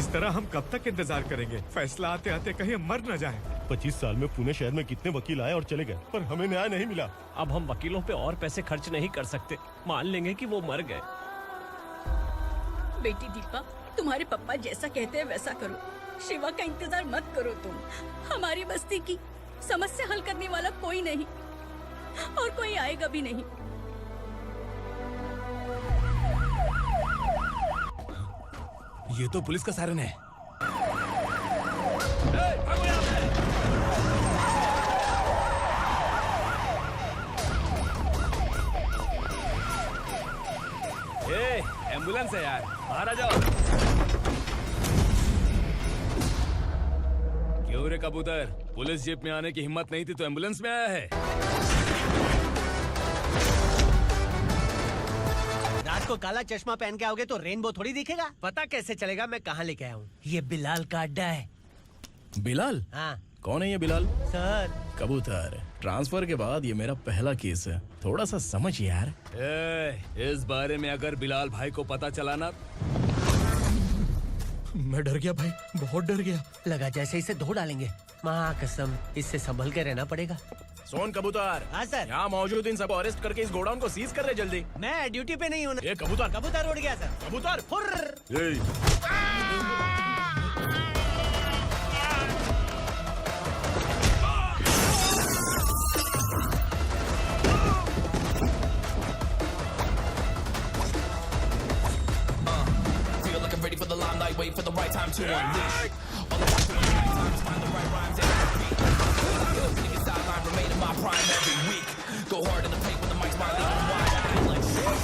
इस तरह हम कब तक इंतजार करेंगे? फैसला आते आते कहीं हम मर न जाएं। 25 साल में पुणे शहर में कितने वकील आए और चले गए, पर हमें न्याय नहीं मिला। अब हम वकीलों पे और पैसे खर्च नहीं कर सकते। मान लेंगे कि वो मर गए। बेटी दीपा, तुम्हारे पप्पा जैसा कहते हैं वैसा करो। शिवा का इंतजार मत करो तुम। हमारी बस्ती की समस्या हल करने वाला कोई नहीं और कोई आएगा भी नहीं। ये तो पुलिस का सायरन है। एम्बुलेंस है यार, बाहर आ जाओ। क्यों रे कबूतर, पुलिस जीप में आने की हिम्मत नहीं थी तो एम्बुलेंस में आया है? रात को काला चश्मा पहन के आओगे तो रेनबो थोड़ी दिखेगा। पता कैसे चलेगा मैं कहाँ लेके आया हूँ? ये बिलाल का अड्डा है। बिलाल? हाँ कौन है ये बिलाल? सर, कबूतर, ट्रांसफर के बाद ये मेरा पहला केस है, थोड़ा सा समझ यार। इस बारे में अगर बिलाल भाई को पता चला ना। मैं डर गया भाई, बहुत डर गया। लगा जैसे इसे धो डालेंगे। माँ कसम, इससे संभल के रहना पड़ेगा। सोन कबूतर। हाँ सर। यहाँ मौजूद इन सबको अरेस्ट करके इस गोडाउन को सीज कर रहे जल्दी। मैं ड्यूटी पे नहीं हूँ। ये कबूतर। कबूतर उड़ गया सर। कबूतर। Ready for the limelight, wait for the right time to unleash. All the time to find the right rhymes and repeat. Niggas sideline remain in my prime every week. Go hard in the paint when the mic's my leaving wide. I act like shit.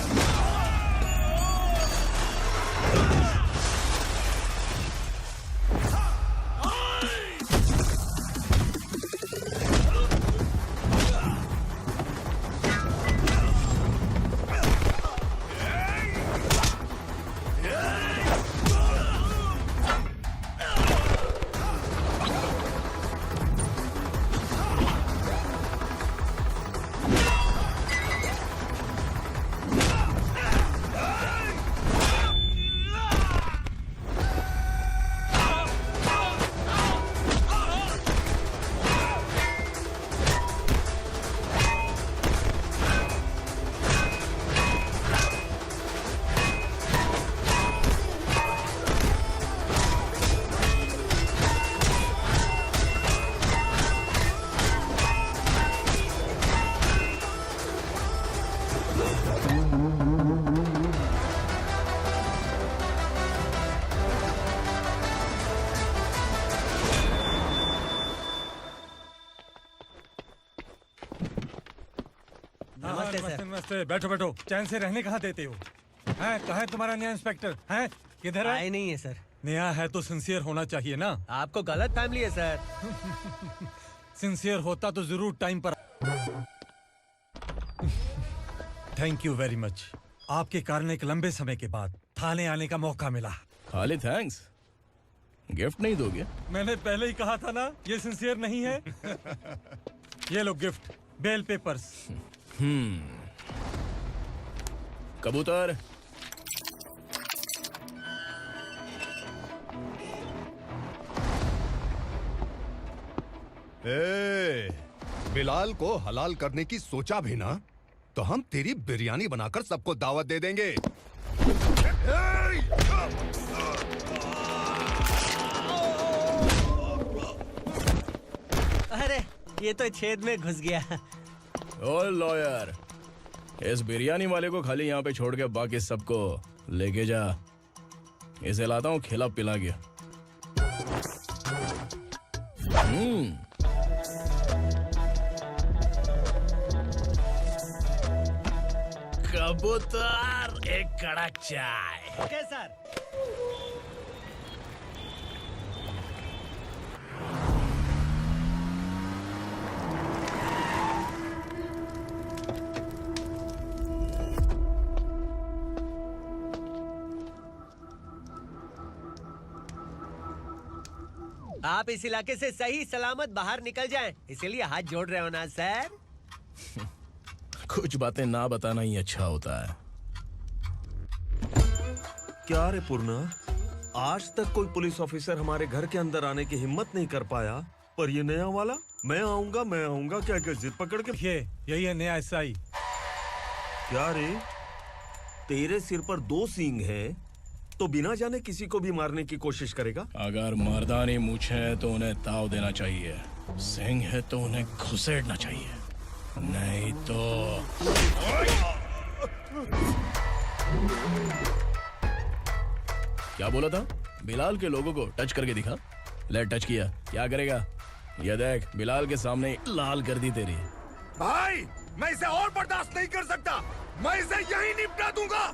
नमस्ते, बैठो बैठो। चैन से रहने कहाँ देते हो? हैं, कहाँ है तुम्हारा नया इंस्पेक्टर? हैं, किधर है? आए नहीं है सर। नया है तो सिंसियर होना चाहिए ना। आपको गलत फैमिली है सर। सिंसियर होता तो जरूर टाइम पर। Thank you very much. आपके कारण एक लंबे समय के बाद थाने आने का मौका मिला। खाली थैंक्स, गिफ्ट नहीं दोगे? मैंने पहले ही कहा था ना, ये सिंसियर नहीं है। ये लो गिफ्ट, बेल पेपर्स। कबूतर, बिलाल को हलाल करने की सोचा भी ना तो हम तेरी बिरयानी बनाकर सबको दावत दे देंगे। अरे ये तो छेद में घुस गया। ओ लॉयर, इस बिरयानी वाले को खाली यहाँ पे छोड़ के बाकी सबको लेके जा। इसे लाता हूँ खिला पिला के। कबूतर, एक कड़क चाय। Okay sir. आप इस इलाके से सही सलामत बाहर निकल जाएं, इसीलिए हाथ जोड़ रहे हो ना सर? कुछ बातें ना बताना ही अच्छा होता है। क्या रे पूर्णा, आज तक कोई पुलिस ऑफिसर हमारे घर के अंदर आने की हिम्मत नहीं कर पाया, पर ये नया वाला मैं आऊंगा क्या क्या जिद पकड़ के। यही है नया एसआई। क्या रे, तेरे सिर पर 2 सींग है तो बिना जाने किसी को भी मारने की कोशिश करेगा? अगर मर्दानी मूछें है तो उन्हें ताव देना चाहिए, सिंह है तो उन्हें घुसेड़ना चाहिए, नहीं तो। क्या बोला था? बिलाल के लोगों को टच करके दिखा। ले टच किया, क्या करेगा? ये देख, बिलाल के सामने लाल कर दी तेरी। भाई, मैं इसे और बर्दाश्त नहीं कर सकता। मैं इसे यहीं निपटा दूंगा।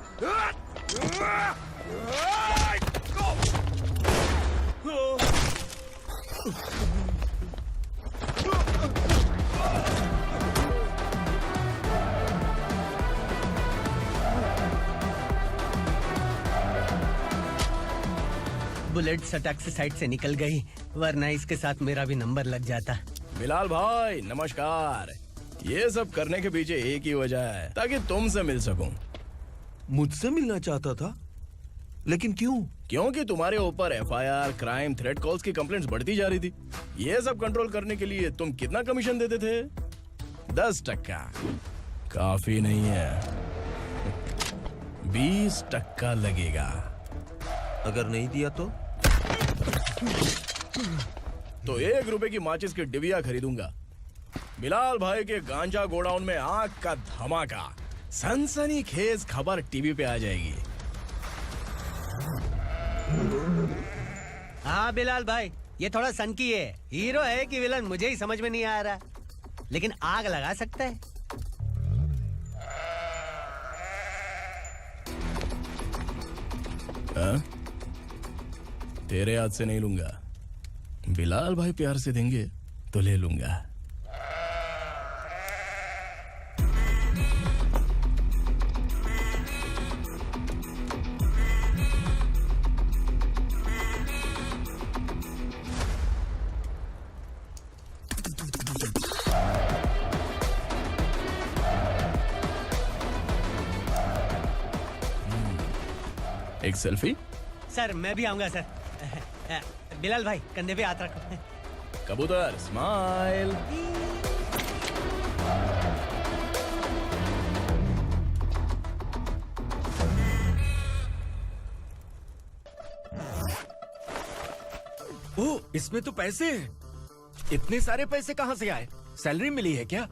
बुलेट सटक से साइड से निकल गई, वरना इसके साथ मेरा भी नंबर लग जाता। बिलाल भाई नमस्कार। ये सब करने के पीछे एक ही वजह है, ताकि तुमसे मिल सकूं। मुझसे मिलना चाहता था, लेकिन क्यों? क्योंकि तुम्हारे ऊपर एफआईआर, क्राइम, थ्रेट कॉल्स की कंप्लेंट्स बढ़ती जा रही थी। ये सब कंट्रोल करने के लिए तुम कितना कमीशन देते थे? 10%। काफी नहीं है, 20% लगेगा। अगर नहीं दिया तो 1 रुपए की माचिस की डिबिया खरीदूंगा। बिलाल भाई के गांजा गोडाउन में आग का धमाका, सनसनीखेज खबर टीवी पे आ जाएगी। हाँ बिलाल भाई, ये थोड़ा सनकी है। हीरो है कि विलन मुझे ही समझ में नहीं आ रहा, लेकिन आग लगा सकता है। तेरे हाथ से नहीं लूंगा, बिलाल भाई प्यार से देंगे तो ले लूंगा। एक सेल्फी? सर मैं भी आऊंगा सर। बिलाल भाई कंधे पे हाथ रखो। कबूतर स्माइल। ओह, इसमें तो पैसे हैं। इतने सारे पैसे कहाँ से आए? सैलरी मिली है क्या?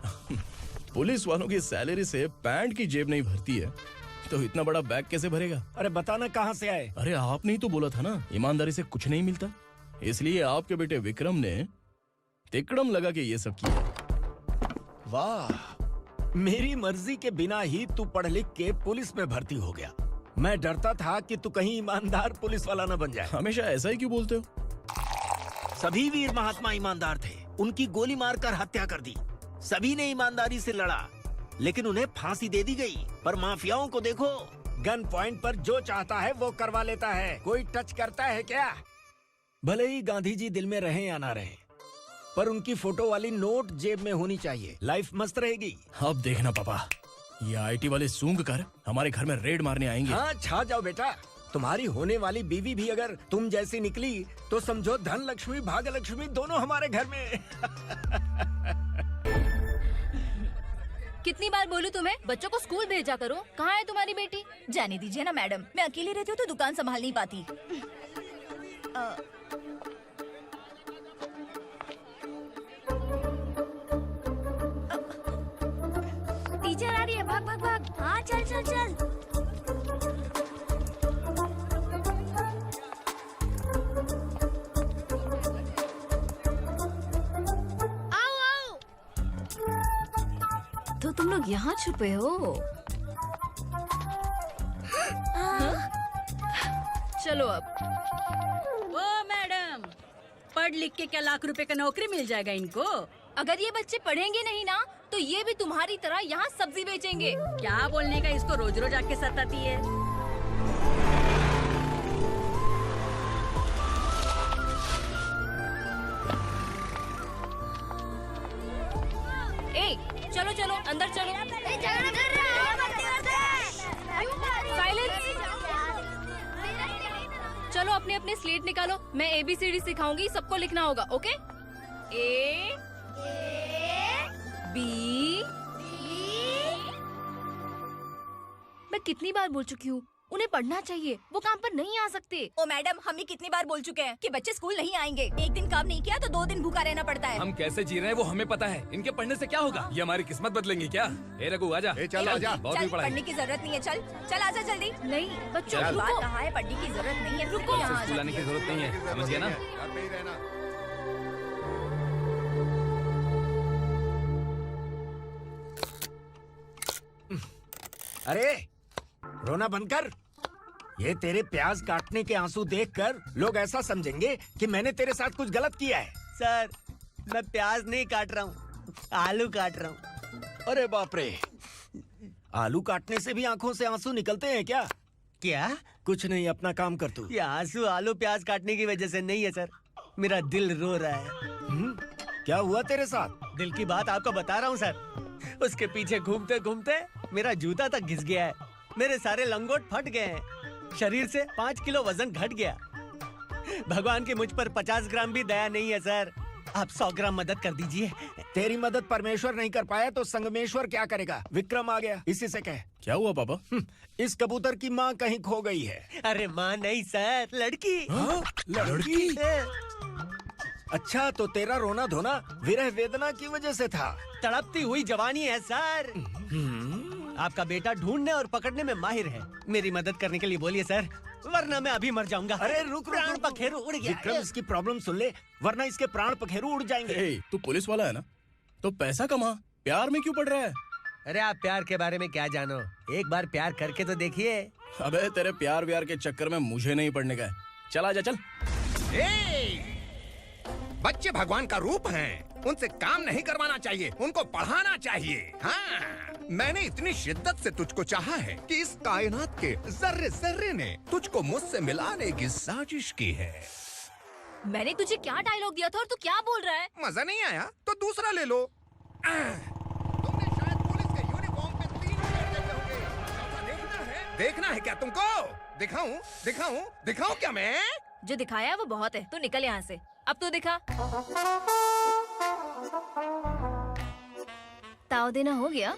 पुलिस वालों की सैलरी से पैंट की जेब नहीं भरती है, तो इतना बड़ा बैग कैसे भरेगा? अरे बताना कहाँ से आए? अरे आपने ही तो बोला था ना, ईमानदारी से कुछ नहीं मिलता। इसलिए आपके बेटे विक्रम ने तिकड़म लगा के ये सब किया। वाह, मेरी मर्जी के बिना ही तू पढ़ लिख के पुलिस में भर्ती हो गया। मैं डरता था कि तू कहीं ईमानदार पुलिस वाला न बन जाए। हमेशा ऐसा ही क्यों बोलते हो? सभी वीर महात्मा ईमानदार थे, उनकी गोली मारकर हत्या कर दी। सभी ने ईमानदारी से लड़ा, लेकिन उन्हें फांसी दे दी गई। पर माफियाओं को देखो, गन पॉइंट पर जो चाहता है वो करवा लेता है। कोई टच करता है क्या? भले ही गांधी जी दिल में रहे या ना रहे, पर उनकी फोटो वाली नोट जेब में होनी चाहिए। लाइफ मस्त रहेगी। अब देखना पापा, ये आईटी वाले सूंघ कर हमारे घर में रेड मारने आएंगे। हाँ, छा जाओ बेटा। तुम्हारी होने वाली बीवी भी अगर तुम जैसी निकली तो समझो धन लक्ष्मी भाग्य लक्ष्मी दोनों हमारे घर में। कितनी बार बोलूं तुम्हें, बच्चों को स्कूल भेजा करो। कहाँ है तुम्हारी बेटी? जाने दीजिए ना मैडम, मैं अकेली रहती हूँ तो दुकान संभाल नहीं पाती। टीचर आ रही है, भाग भाग भाग। हाँ चल चल चल। तो तुम लोग यहाँ छुपे हो? चलो अब। ओ मैडम, पढ़ लिख के क्या लाख रुपए का नौकरी मिल जाएगा इनको? अगर ये बच्चे पढ़ेंगे नहीं ना, तो ये भी तुम्हारी तरह यहाँ सब्जी बेचेंगे। क्या बोलने का, इसको रोज रोज आके सताती है। ए, चलो चलो अंदर चलो। साइलेंस। चलो अब अपने अपने स्लेट निकालो, मैं ABCD सिखाऊंगी, सबको लिखना होगा, ओके? A B। मैं कितनी बार बोल चुकी हूँ, उन्हें पढ़ना चाहिए, वो काम पर नहीं आ सकते। ओ मैडम, हम भी कितनी बार बोल चुके हैं कि बच्चे स्कूल नहीं आएंगे। एक दिन काम नहीं किया तो 2 दिन भूखा रहना पड़ता है। हम कैसे जी रहे हैं वो हमें पता है, इनके पढ़ने से क्या होगा? ये हमारी किस्मत बदलेंगे क्या? ए रघु आजा। चल आजा। बहुत चल, भी पढ़ाई। पढ़ने की जरूरत नहीं है, चल आजा जल्दी। नहीं बच्चों, चल। रुको। कहा है पढ़ने की जरूरत नहीं है, रुको कल से यहाँ स्कूल आने की जरूरत नहीं है, समझ गया ना? घर पे ही रहना। अरे रोना बंद कर। ये तेरे प्याज काटने के आंसू देखकर लोग ऐसा समझेंगे कि मैंने तेरे साथ कुछ गलत किया है। सर, मैं प्याज नहीं काट रहा हूँ, आलू काट रहा हूँ। अरे बाप रे, आलू काटने से भी आंखों से आंसू निकलते हैं क्या? क्या? कुछ नहीं, अपना काम कर तू। ये आंसू आलू प्याज काटने की वजह से नहीं है सर, मेरा दिल रो रहा है। क्या हुआ तेरे साथ? दिल की बात आपको बता रहा हूँ सर। उसके पीछे घूमते घूमते मेरा जूता तक घिस गया है, मेरे सारे लंगोट फट गए हैं, शरीर से 5 किलो वजन घट गया। भगवान की मुझ पर 50 ग्राम भी दया नहीं है सर, आप 100 ग्राम मदद कर दीजिए। तेरी मदद परमेश्वर नहीं कर पाया तो संगमेश्वर क्या करेगा? विक्रम आ गया, इसी से कह। क्या हुआ पापा? इस कबूतर की माँ कहीं खो गई है। अरे माँ नहीं सर, लड़की। लड़की? अच्छा, तो तेरा रोना धोना विरह वेदना की वजह से था। तड़पती हुई जवानी है सर। आपका बेटा ढूंढने और पकड़ने में माहिर है, मेरी मदद करने के लिए बोलिए सर, वरना मैं अभी मर जाऊंगा। अरे रुक, प्राण पखेरु उड़ गया। विक्रम, इसकी प्रॉब्लम सुन ले, वरना इसके प्राण पखेरु उड़ जाएंगे। ए, तू पुलिस वाला है ना, तो पैसा कमा, प्यार में क्यों पड़ रहा है? अरे आप प्यार के बारे में क्या जानो, एक बार प्यार करके तो देखिए। अबे तेरे प्यार व्यार के चक्कर में मुझे नहीं पड़ने का है, चल आजा चल। बच्चे भगवान का रूप हैं, उनसे काम नहीं करवाना चाहिए, उनको पढ़ाना चाहिए। हाँ, मैंने इतनी शिद्दत से तुझको चाहा है कि इस कायनात के जर्रे जर्रे ने तुझको मुझसे मिलाने की साजिश की है। मैंने तुझे क्या डायलॉग दिया था और तू क्या बोल रहा है? मजा नहीं आया तो दूसरा ले लो। तुमने शायद पुलिस के यूनिफॉर्म पे 3 पैर देखे होंगे। देखना है क्या तुमको? दिखाऊं दिखाऊं दिखाऊं क्या मैं? जो दिखाया वो बहुत है, तू निकल यहाँ से। अब तू दिखा। ताव देना हो गया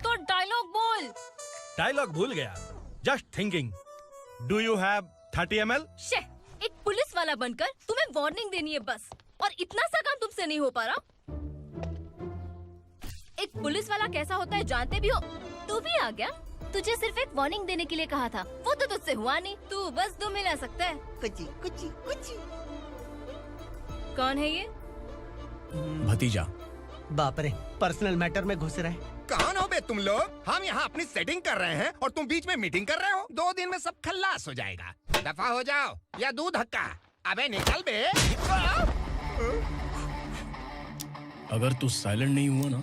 तो डायलॉग बोल। डायलॉग भूल गया। Just thinking, do you have 30 ml? शे, एक पुलिस वाला बनकर तुम्हें वार्निंग देनी है बस, और इतना सा काम तुमसे नहीं हो पा रहा। एक पुलिस वाला कैसा होता है जानते भी हो? तू भी आ गया, तुझे सिर्फ एक वार्निंग देने के लिए कहा था, वो तो तुझसे हुआ नहीं। तू बस 2 मिला सकता है। कुछ कुछ। कौन है ये? भतीजा। बाप रे, पर्सनल मैटर में घुस रहे। कौन हो बे तुम लोग? हम यहाँ अपनी सेटिंग कर रहे हैं और तुम बीच में मीटिंग कर रहे हो। 2 दिन में सब खल्लास हो जाएगा। दफा हो जाओ या दूध हक्का। अबे निकल बे। अगर तू साइलेंट नहीं हुआ ना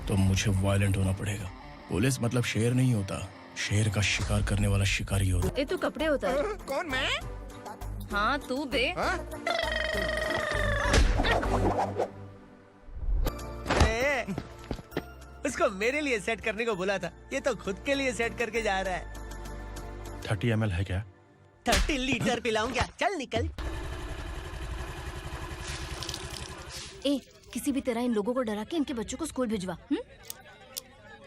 तो मुझे वायलेंट होना पड़ेगा। पुलिस मतलब शेर नहीं होता, शेर का शिकार करने वाला शिकारी होता। ये तो कपड़े होता है। कौन मैं? हाँ तू बे। उसको मेरे लिए सेट करने को बोला था, ये तो खुद के लिए सेट करके जा रहा है। 30 ml है क्या? 30 लीटर पिलाऊं क्या? चल निकल। ए, किसी भी तरह इन लोगों को डरा के इनके बच्चों को स्कूल भिजवा।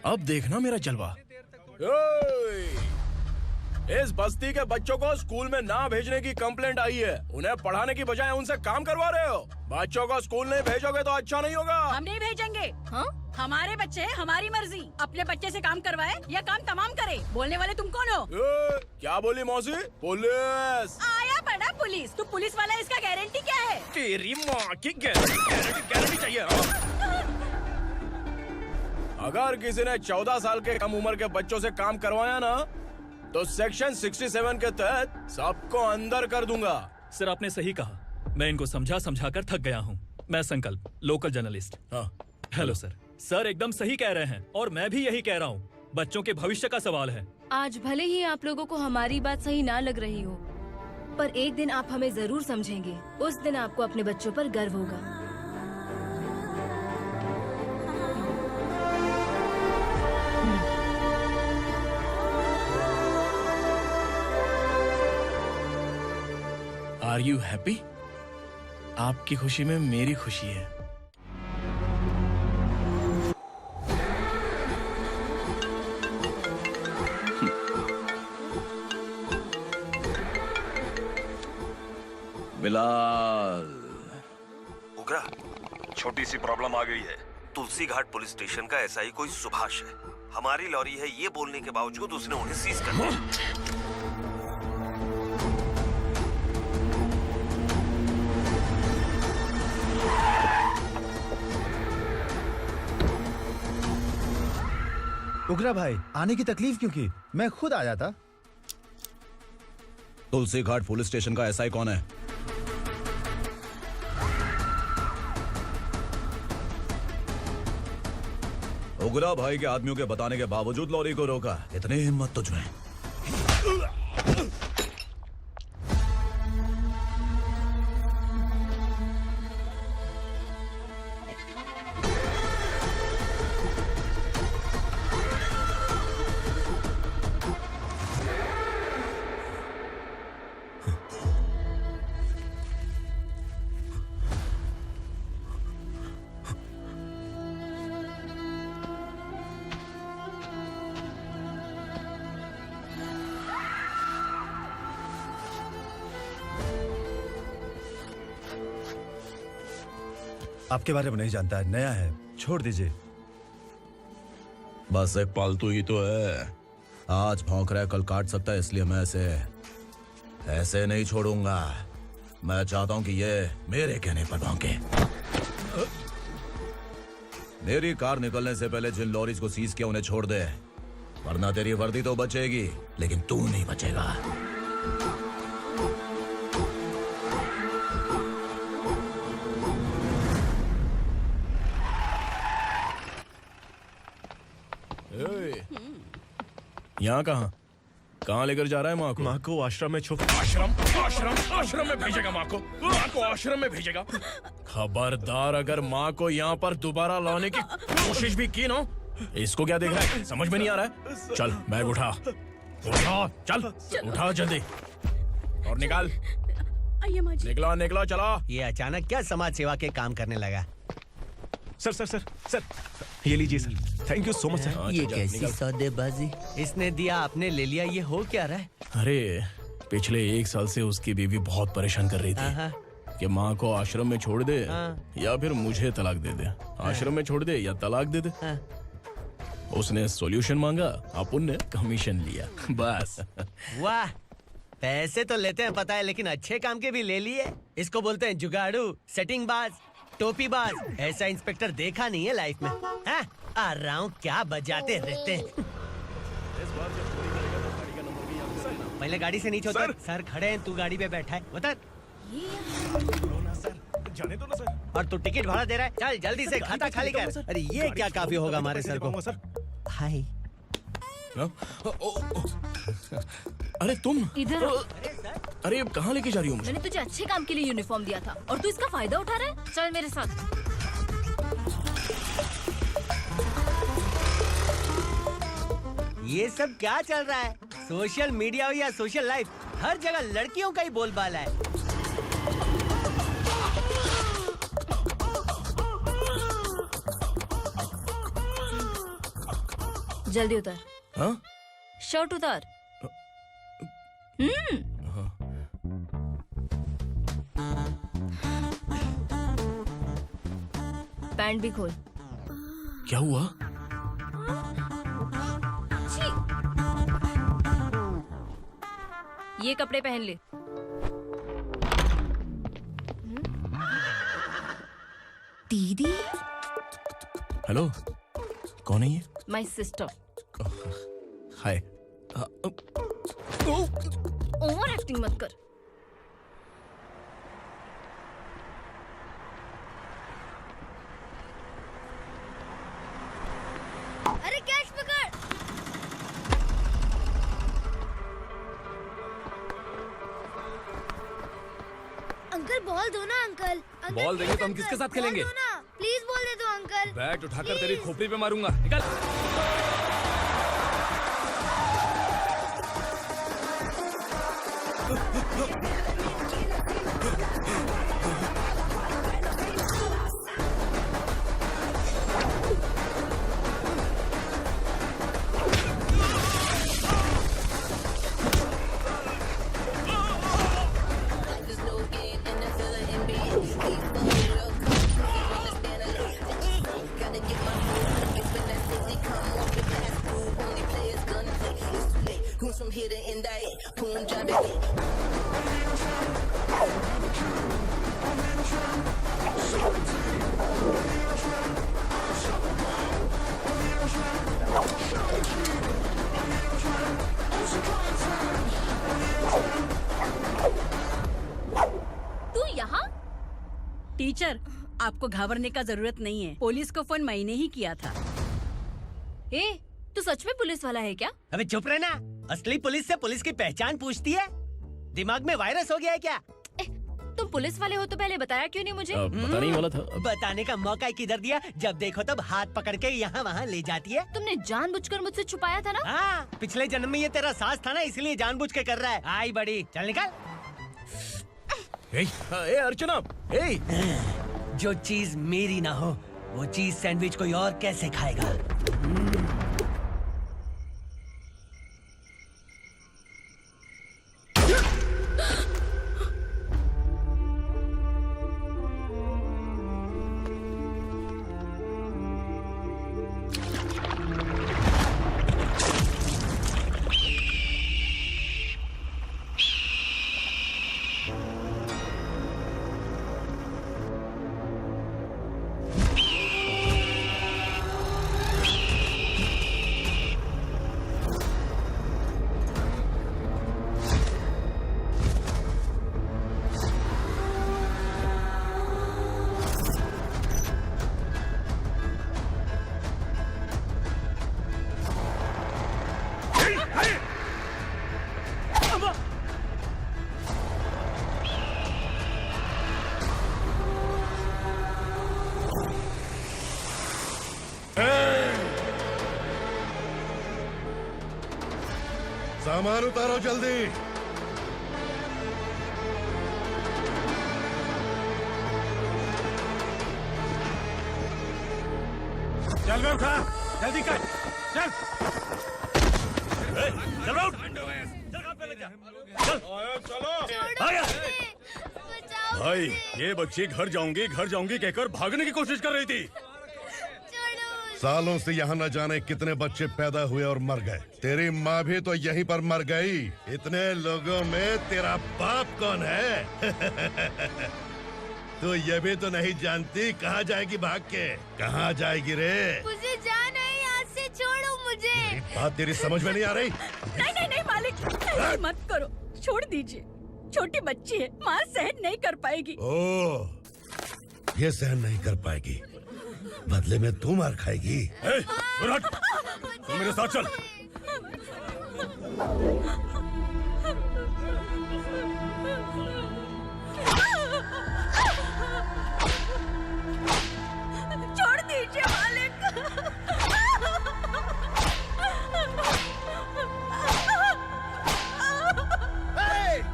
अब देखना मेरा जलवा। इस बस्ती के बच्चों को स्कूल में ना भेजने की कंप्लेंट आई है। उन्हें पढ़ाने की बजाय उनसे काम करवा रहे हो। बच्चों को स्कूल नहीं भेजोगे तो अच्छा नहीं होगा। हम नहीं भेजेंगे। हाँ? हमारे बच्चे हमारी मर्जी। अपने बच्चे से काम करवाए या काम तमाम करे। बोलने वाले तुम कौन हो? क्या बोली मौसी? पुलिस आया पड़ा पुलिस। तू पुलिस वाला, इसका गारंटी क्या है? तेरी माँ की गारंटी चाहिए। अगर किसी ने 14 साल के कम उम्र के बच्चों से काम करवाया ना तो सेक्शन 67 के तहत सबको अंदर कर दूंगा। सर आपने सही कहा, मैं इनको समझा कर थक गया हूँ। मैं संकल्प, लोकल जर्नलिस्ट। हाँ। Hello sir. सर एकदम सही कह रहे हैं और मैं भी यही कह रहा हूँ। बच्चों के भविष्य का सवाल है। आज भले ही आप लोगों को हमारी बात सही ना लग रही हो, पर एक दिन आप हमें जरूर समझेंगे। उस दिन आपको अपने बच्चों पर गर्व होगा। Are you happy? आपकी खुशी में मेरी खुशी है। बिलाल। उगरा, छोटी सी प्रॉब्लम आ गई है। तुलसी घाट पुलिस स्टेशन का एसआई कोई सुभाष है। हमारी लॉरी है ये बोलने के बावजूद उसने उन्हें सीज कर दिया। उगरा भाई, आने की तकलीफ क्यों की? मैं खुद आ जाता। तुलसी घाट पुलिस स्टेशन का एसआई कौन है? उगरा भाई के आदमियों के बताने के बावजूद लॉरी को रोका। इतनी हिम्मत तुझमें? आपके बारे में नहीं जानता है, नया है, छोड़ दीजिए। बस एक पालतू ही तो है। आज भौंक रहा है, कल काट सकता है, इसलिए मैं ऐसे नहीं छोड़ूंगा। मैं चाहता हूं कि ये मेरे कहने पर भौंके। मेरी कार निकलने से पहले जिन लॉरीज को सीज किया उन्हें छोड़ दे, वरना तेरी वर्दी तो बचेगी लेकिन तू नहीं बचेगा। यहाँ कहाँ लेकर जा रहा है माँ को? माँ को आश्रम में आश्रम में भेजेगा। माँ को आश्रम में भेजेगा। खबरदार, अगर माँ को यहाँ पर दोबारा लाने की कोशिश भी की ना, इसको क्या देख रहा है? समझ में नहीं आ रहा है? चल बैग उठा, चल उठा जल्दी और निकाल। निकलो चलो। ये अचानक क्या समाज सेवा के काम करने लगा? सर ये लीजिए sir. Thank you so much sir. ये कैसी सौदेबाजी? इसने दिया आपने ले लिया, ये हो क्या रहा है? अरे पिछले 1 साल से उसकी बीवी बहुत परेशान कर रही थी कि माँ को आश्रम में छोड़ दे या फिर मुझे तलाक दे दे। आश्रम में छोड़ दे या तलाक दे दे। उसने सॉल्यूशन मांगा, अपन ने कमीशन लिया, बस। वाह, पैसे तो लेते हैं पता है, लेकिन अच्छे काम के भी ले लिए। इसको बोलते हैं जुगाड़ू, सेटिंग बाज, टोपी बाज। ऐसा इंस्पेक्टर देखा नहीं है लाइफ में। हाँ? आ रहा हूँ, क्या बजाते रहते हैं। पहले गाड़ी से नीचे उतर। सर खड़े हैं, तू गाड़ी पे बैठा है, उतर। जाने दो ना सर। और तू टिकट भाड़ा दे रहा है? चल जल्दी से खाता खाली कर। अरे ये क्या काफी होगा हमारे सर को? हाय। अरे तुम इधर। अरे कहाँ लेके जा रही हो मुझे? मैंने तुझे अच्छे काम के लिए यूनिफॉर्म दिया था और तू इसका फायदा उठा रहा है। चल मेरे साथ। ये सब क्या चल रहा है? सोशल मीडिया हो या सोशल लाइफ, हर जगह लड़कियों का ही बोलबाला है। जल्दी उतर। हाँ? शर्ट उतार। पैंट भी खोल। क्या हुआ? ये कपड़े पहन ले। दीदी। हेलो, कौन है ये? My sister. Hi. Over acting मत कर। अरे कैश पकड़। अंकल बॉल दो ना अंकल। बॉल देंगे तो हम किसके साथ खेलेंगे? प्लीज बॉल दे दो अंकल। बैट उठाकर तेरी खोपड़ी पे मारूंगा। निकल। इंस्पेक्टर, आपको घबराने का जरूरत नहीं है। पुलिस को फोन मैंने ही किया था। ए, तू सच में पुलिस वाला है क्या? अबे चुप रहना। असली पुलिस से पुलिस की पहचान पूछती है? दिमाग में वायरस हो गया है क्या? तुम पुलिस वाले हो तो पहले बताया क्यों नहीं मुझे? बताने ही वाला था। बताने का मौका किधर दिया? जब देखो तब हाथ पकड़ के यहाँ वहाँ ले जाती है। तुमने जानबूझकर मुझसे छुपाया था ना? हाँ, पिछले जन्म में ये तेरा सास था ना, इसलिए जानबूझ के कर रहा है। आई बड़ी, चल निकल। ए अर्चना, जो चीज मेरी ना हो वो चीज सैंडविच कोई और कैसे खाएगा? सामान उतारो जल्दी। चल बे उठा, जल्दी कर, चल। चल रहा भाई, ये बच्ची घर जाऊंगी कहकर भागने की कोशिश कर रही थी। सालों से यहाँ न जाने कितने बच्चे पैदा हुए और मर गए। तेरी माँ भी तो यहीं पर मर गई। इतने लोगों में तेरा बाप कौन है? तो ये भी तो नहीं जानती कहाँ जाएगी भाग के? कहाँ जाएगी रे? मुझे जाना है, यहाँ से छोड़ो मुझे। बात तेरी समझ में नहीं आ रही? नहीं मालिक, ऐसे मत करो, छोड़ दीजिए। छोटी बच्ची है, माँ सहन नहीं कर पाएगी। ओह, ये सहन नहीं कर पाएगी, बदले में तू मार खाएगी। तू मेरे साथ चल। छोड़ दीजिए मालिक।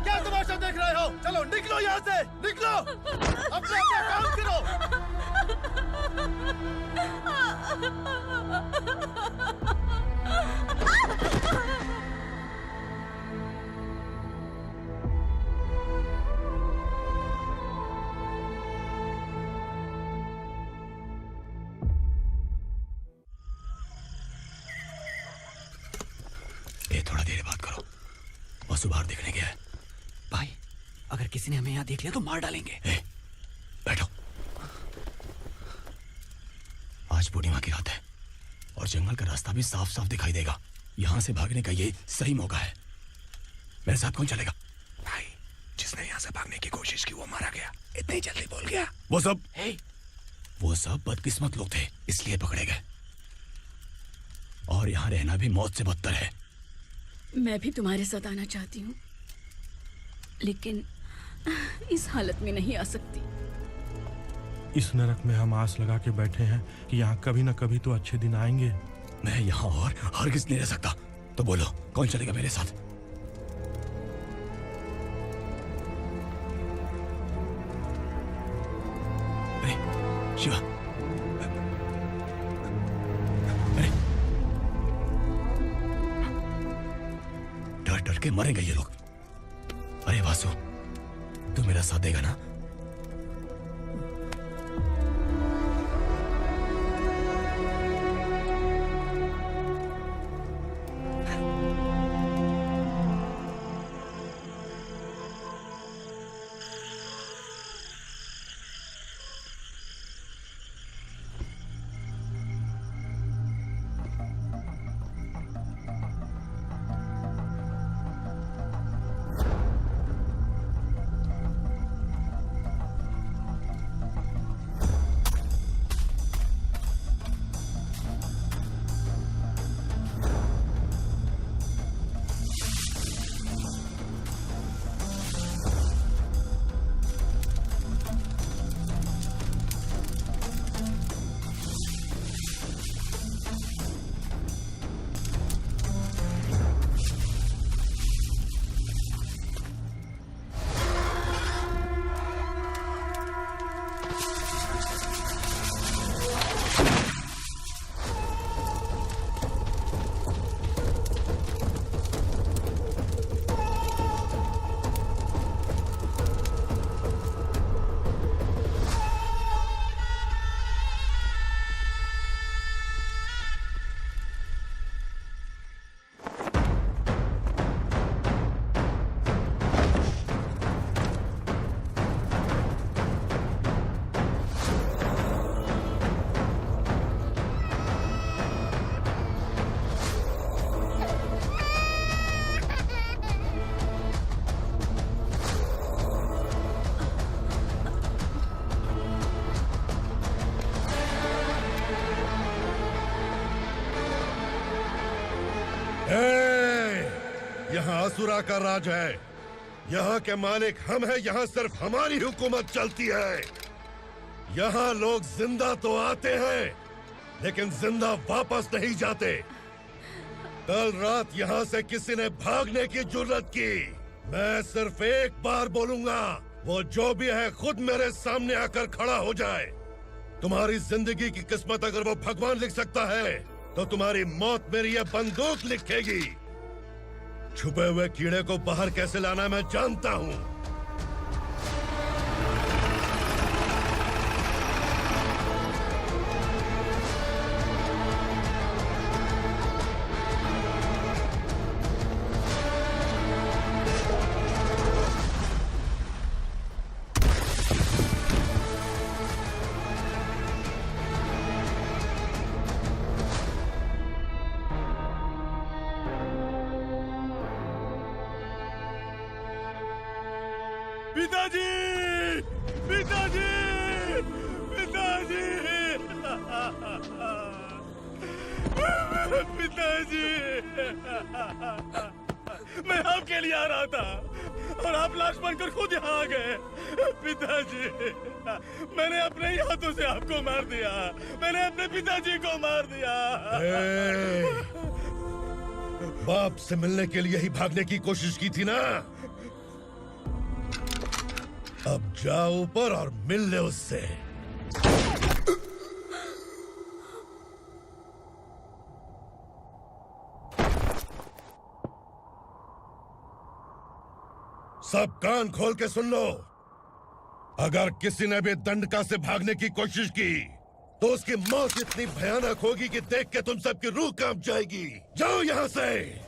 क्या तमाशा देख रहे हो? चलो निकलो यहाँ से, निकलो। अपना काम करो। ये थोड़ा देर बात करो, वसु बाहर देखने गया है। भाई, अगर किसी ने हमें यहाँ देख लिया तो मार डालेंगे। बैठो। आज पूर्णिमा की रात है और जंगल का रास्ता भी साफ साफ दिखाई देगा। यहाँ से भागने का ये सही मौका है। मेरे साथ कौन चलेगा? भाई, जिसने यहाँ से भागने की कोशिश की वो मारा गया। इतनी जल्दी बोल गया। वो सब बदकिस्मत लोग थे, इसलिए पकड़े गए। और यहाँ रहना भी मौत से बदतर है। मैं भी तुम्हारे साथ आना चाहती हूँ, लेकिन इस हालत में नहीं आ सकती। इस नरक में हम आस लगा के बैठे हैं कि यहाँ कभी न कभी तो अच्छे दिन आएंगे। मैं यहाँ और हरगिज़ नहीं रह सकता। तो बोलो, कौन चलेगा मेरे साथ? अरे शिवा, अरे डर डर के मरेंगे ये लोग। अरे वासु, तू मेरा साथ देगा ना? यहाँ असुरा का राज है। यहाँ के मालिक हम हैं। यहाँ सिर्फ हमारी हुकूमत चलती है। यहाँ लोग जिंदा तो आते हैं लेकिन जिंदा वापस नहीं जाते। कल रात यहाँ से किसी ने भागने की जुर्रत की, मैं सिर्फ एक बार बोलूंगा, वो जो भी है खुद मेरे सामने आकर खड़ा हो जाए। तुम्हारी जिंदगी की किस्मत अगर वो भगवान लिख सकता है तो तुम्हारी मौत मेरी ये बंदूक लिखेगी। छुपे हुए कीड़े को बाहर कैसे लाना मैं जानता हूँ। पिताजी, पिताजी, पिताजी, पिताजी, मैं आपके लिए आ रहा था और आप लाश बनकर खुद यहाँ आ गए। पिताजी, मैंने अपने ही हाथों से आपको मार दिया। मैंने अपने पिताजी को मार दिया। बाप से मिलने के लिए ही भागने की कोशिश की थी ना? अब जाओ ऊपर और मिल ले उससे। सब कान खोल के सुन लो। अगर किसी ने भी दंडका से भागने की कोशिश की तो उसकी मौत इतनी भयानक होगी कि देख के तुम सबकी रूह कांप जाएगी। जाओ यहाँ से।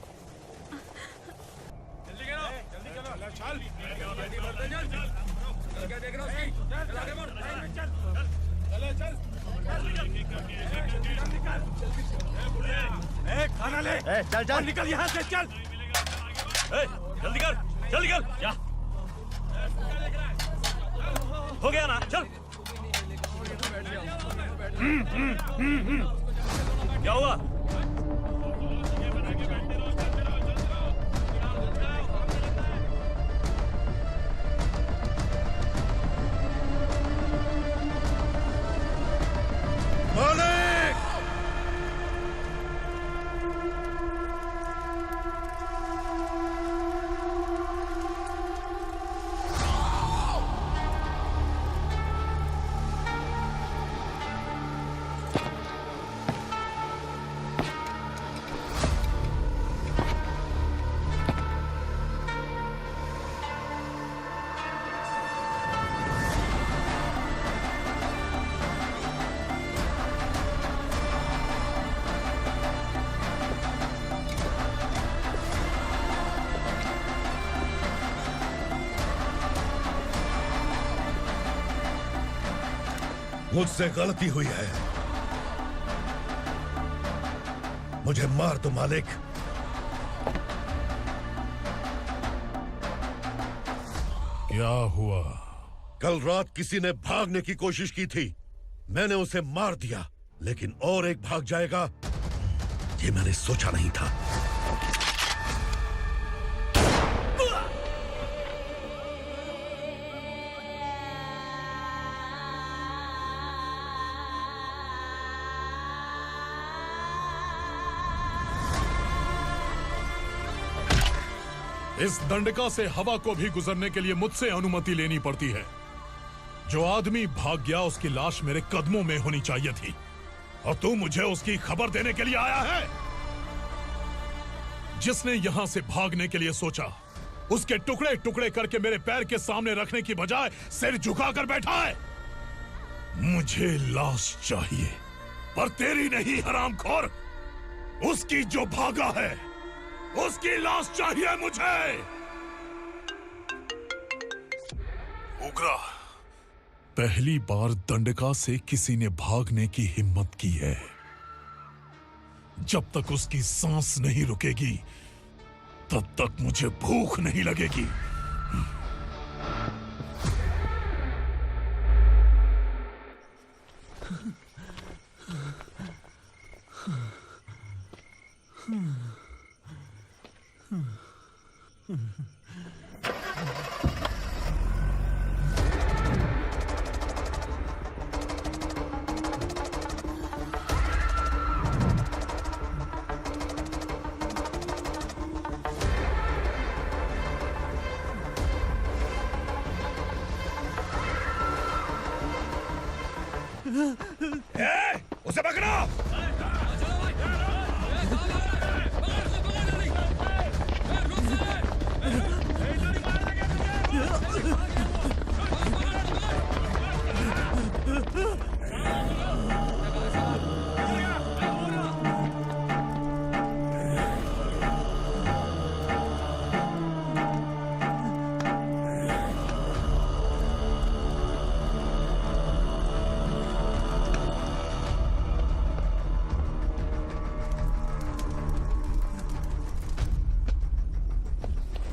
खाना ले। चल चल निकल यहाँ से, चल। जल्दी कर, जल्दी कर, जा। हो गया ना, चल। क्या हुआ? मुझसे गलती हुई है, मुझे मार दो मालिक। क्या हुआ? कल रात किसी ने भागने की कोशिश की थी, मैंने उसे मार दिया, लेकिन और एक भाग जाएगा ये मैंने सोचा नहीं था। इस दंडका से हवा को भी गुजरने के लिए मुझसे अनुमति लेनी पड़ती है। जो आदमी भाग गया उसकी लाश मेरे कदमों में होनी चाहिए थी, और तू मुझे उसकी खबर देने के लिए आया है। जिसने यहां से भागने के लिए सोचा उसके टुकड़े टुकड़े करके मेरे पैर के सामने रखने की बजाय सिर झुकाकर बैठा है। मुझे लाश चाहिए, पर तेरी नहीं हरामखोर, उसकी जो भागा है उसकी लाश चाहिए मुझे। उग्रा, पहली बार दंडका से किसी ने भागने की हिम्मत की है। जब तक उसकी सांस नहीं रुकेगी तब तक मुझे भूख नहीं लगेगी। उसे पकड़ो।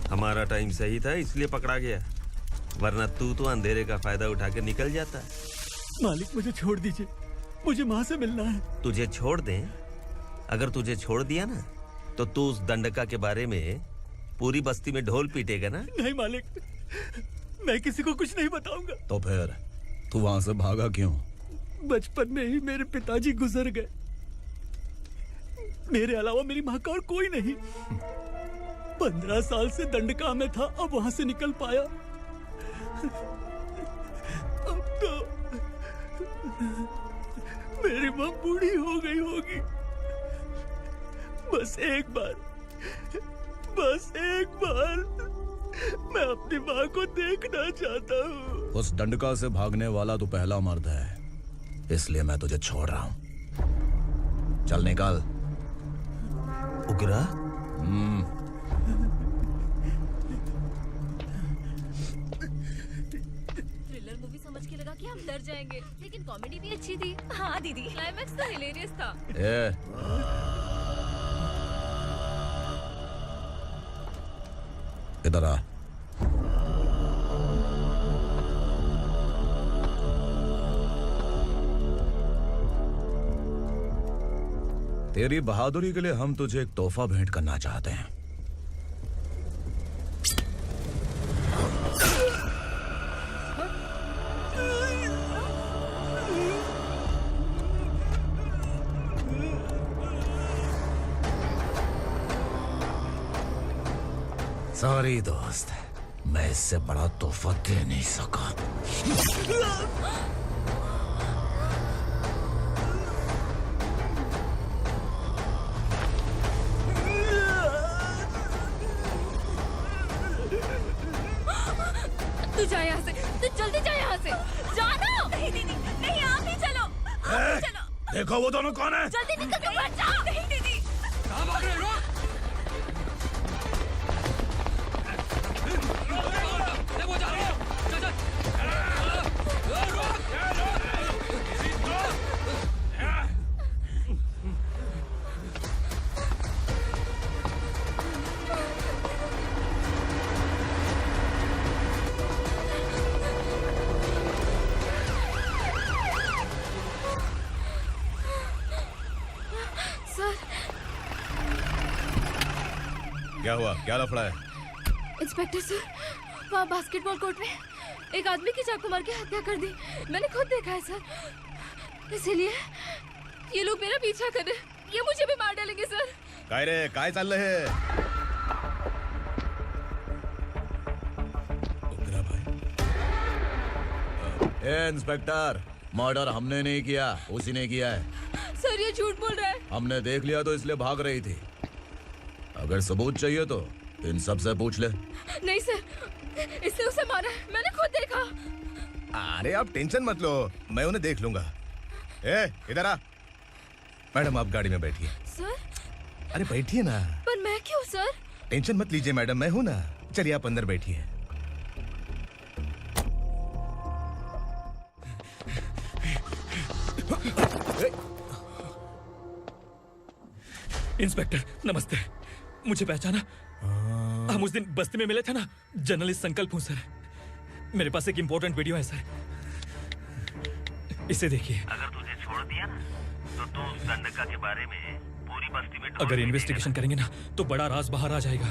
हमारा टाइम सही था इसलिए पकड़ा गया, वरना तू तो अंधेरे का फायदा उठा के निकल जाता। मालिक मुझे छोड़ दीजिए, मुझे माँ से मिलना है। तुझे छोड़ दें? अगर तुझे छोड़ दिया ना तो तू उस दंडका के बारे में पूरी बस्ती में ढोल पीटेगा ना। नहीं मालिक, मैं किसी को कुछ नहीं बताऊंगा। तो फिर तू वहां से भागा क्यों? बचपन में ही मेरे पिताजी गुजर गए, मेरे अलावा मेरी माँ का और कोई नहीं। 15 साल से दंडका में था, अब वहां से निकल पाया। अब तो मेरी माँ बूढ़ी हो गई होगी। बस एक बार मैं अपनी माँ को देखना चाहता हूँ। उस दंडका से भागने वाला तू पहला मर्द है, इसलिए मैं तुझे छोड़ रहा हूँ। चल निकल। उग्रा? थ्रिलर मूवी समझ के लगा कि हम डर जाएंगे, लेकिन कॉमेडी भी अच्छी थी। हाँ दीदी, क्लाइमैक्स तो हिलेरियस था। इधर आ। तेरी बहादुरी के लिए हम तुझे एक तोहफा भेंट करना चाहते हैं। सॉरी दोस्त, मैं इससे बड़ा तोहफा दे नहीं सका। तू जा यहाँ से, तू जल्दी जा यहाँ से। जाना। नहीं दीदी, नहीं आप ही चलो, आप ही चलो। देखो वो दोनों कौन है? जल्दी निकल के मत जाओ। नहीं दीदी। कहाँ भाग रहे हो? वो जा रहे हो। चल क्या हुआ? क्या लफड़ा है? इंस्पेक्टर सर, वहाँ बास्केटबॉल कोर्ट में एक आदमी की चाकू मार के हत्या कर दी। मैंने खुद देखा है सर, इसीलिए ये लोग मेरा पीछा कर रहे, ये मुझे भी मार डालेंगे सर। काय रे, काय चल रहे हैं? उग्रा भाई। ए इंस्पेक्टर, मर्डर हमने नहीं किया, उसी ने किया है। सर ये झूठ बोल रहा है। हमने देख लिया तो इसलिए भाग रही थी। अगर सबूत चाहिए तो इन सब से पूछ ले। नहीं सर, इसने उसे मारा है, मैंने खुद देखा। अरे आप टेंशन मत लो, मैं उन्हें देख लूंगा। ए इधर आ। मैडम आप गाड़ी में बैठिए। सर? अरे बैठिए ना। पर मैं क्यों सर? टेंशन मत लीजिए मैडम, मैं हूं ना। चलिए आप अंदर बैठिए। इंस्पेक्टर नमस्ते, मुझे पहचाना? हम उस दिन बस्ती में मिले थे ना। जर्नलिस्ट संकल्प हूँ सर। मेरे पास एक इम्पोर्टेंट वीडियो है सर, इसे देखिए। अगर तुझे छोड़ दिया ना तो तू उस दंडका के बारे में पूरी बस्ती में अगर इन्वेस्टिगेशन करेंगे ना तो बड़ा राज बाहर आ जाएगा।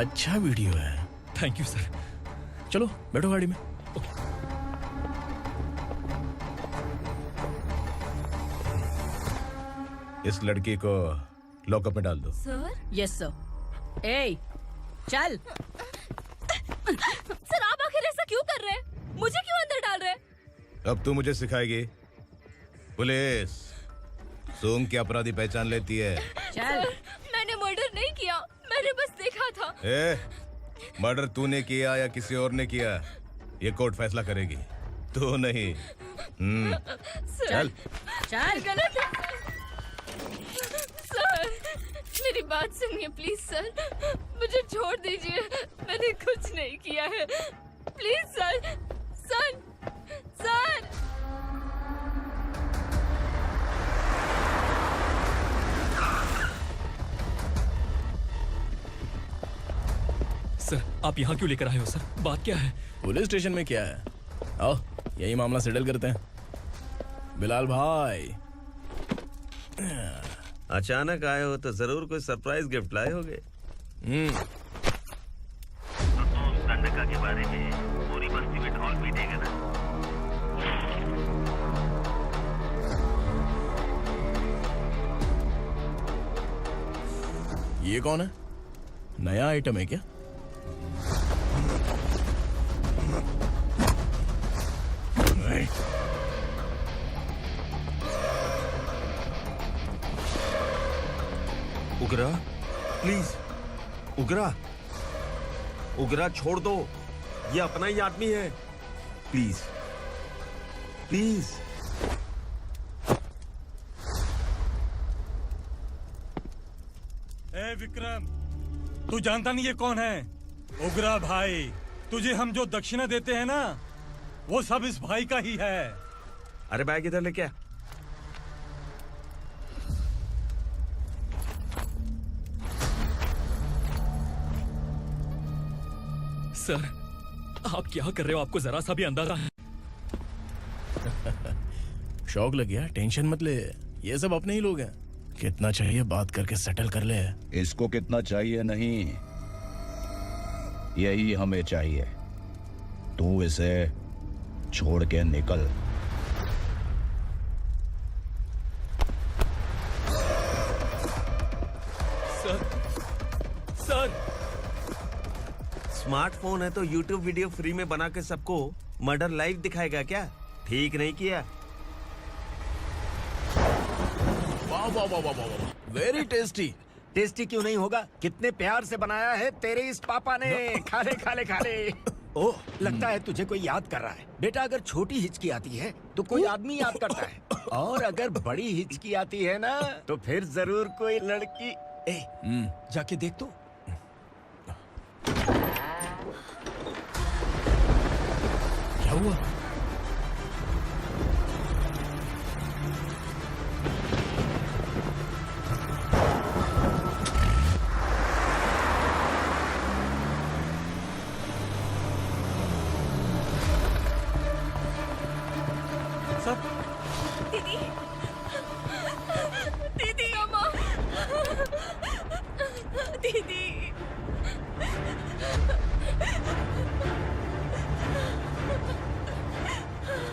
अच्छा वीडियो है। Thank you sir. चलो बैठो गाड़ी में। इस लड़की को लॉकअप में डाल दो। सर? Yes sir. ए, चल। सर आप आखिर ऐसा क्यों कर रहे हैं? मुझे क्यों अब तू मुझे सिखाएगी? पुलिस सोंग की अपराधी पहचान लेती है। सर, मैंने मर्डर नहीं किया, मैंने बस देखा था। मर्डर तूने किया या किसी और ने किया, ये कोर्ट फैसला करेगी, तू नहीं। चल चल। गलत है सर, मेरी बात सुनिए प्लीज सर, मुझे छोड़ दीजिए, मैंने कुछ नहीं किया है, please sir. Sir sir sir, आप यहाँ क्यों लेकर आए हो सर? बात क्या है? पुलिस स्टेशन में क्या है? आओ यही मामला सेटल करते हैं। बिलाल भाई, अचानक आए हो तो जरूर कोई सरप्राइज गिफ्ट लाए होगे। संडका के बारे में पूरी बस्ती में ढोल पीटेगा ना। ये कौन है? नया आइटम है क्या? उगरा, प्लीज उगरा, उगरा छोड़ दो, ये अपना ही आदमी है, प्लीज प्लीज। ए विक्रम, तू जानता नहीं ये कौन है? उगरा भाई, तुझे हम जो दक्षिणा देते हैं ना, वो सब इस भाई का ही है। अरे बैग इधर लेके आ। सर, आप क्या कर रहे हो? आपको जरा सा भी अंदाजा है? शौक लग गया? टेंशन मत ले, ये सब अपने ही लोग हैं। कितना चाहिए बात करके सेटल कर ले। इसको कितना चाहिए नहीं, यही हमें चाहिए। तू इसे छोड़ के निकल। सर, स्मार्टफोन है तो YouTube वीडियो फ्री में बना के सबको मर्डर लाइव दिखाएगा क्या? ठीक नहीं किया। वाह वाह वाह वाह वाह, वेरी टेस्टी। टेस्टी क्यों नहीं होगा? कितने प्यार से बनाया है तेरे इस पापा ने। खा ले खा ले खा ले। ओह, लगता है तुझे कोई याद कर रहा है। बेटा, अगर छोटी हिचकी आती है तो कोई आदमी याद करता है, और अगर बड़ी हिचकी आती है ना तो फिर जरूर कोई लड़की। जाके देख तो। क्या हुआ? दीदी, दीदी, अम्मा, दीदी।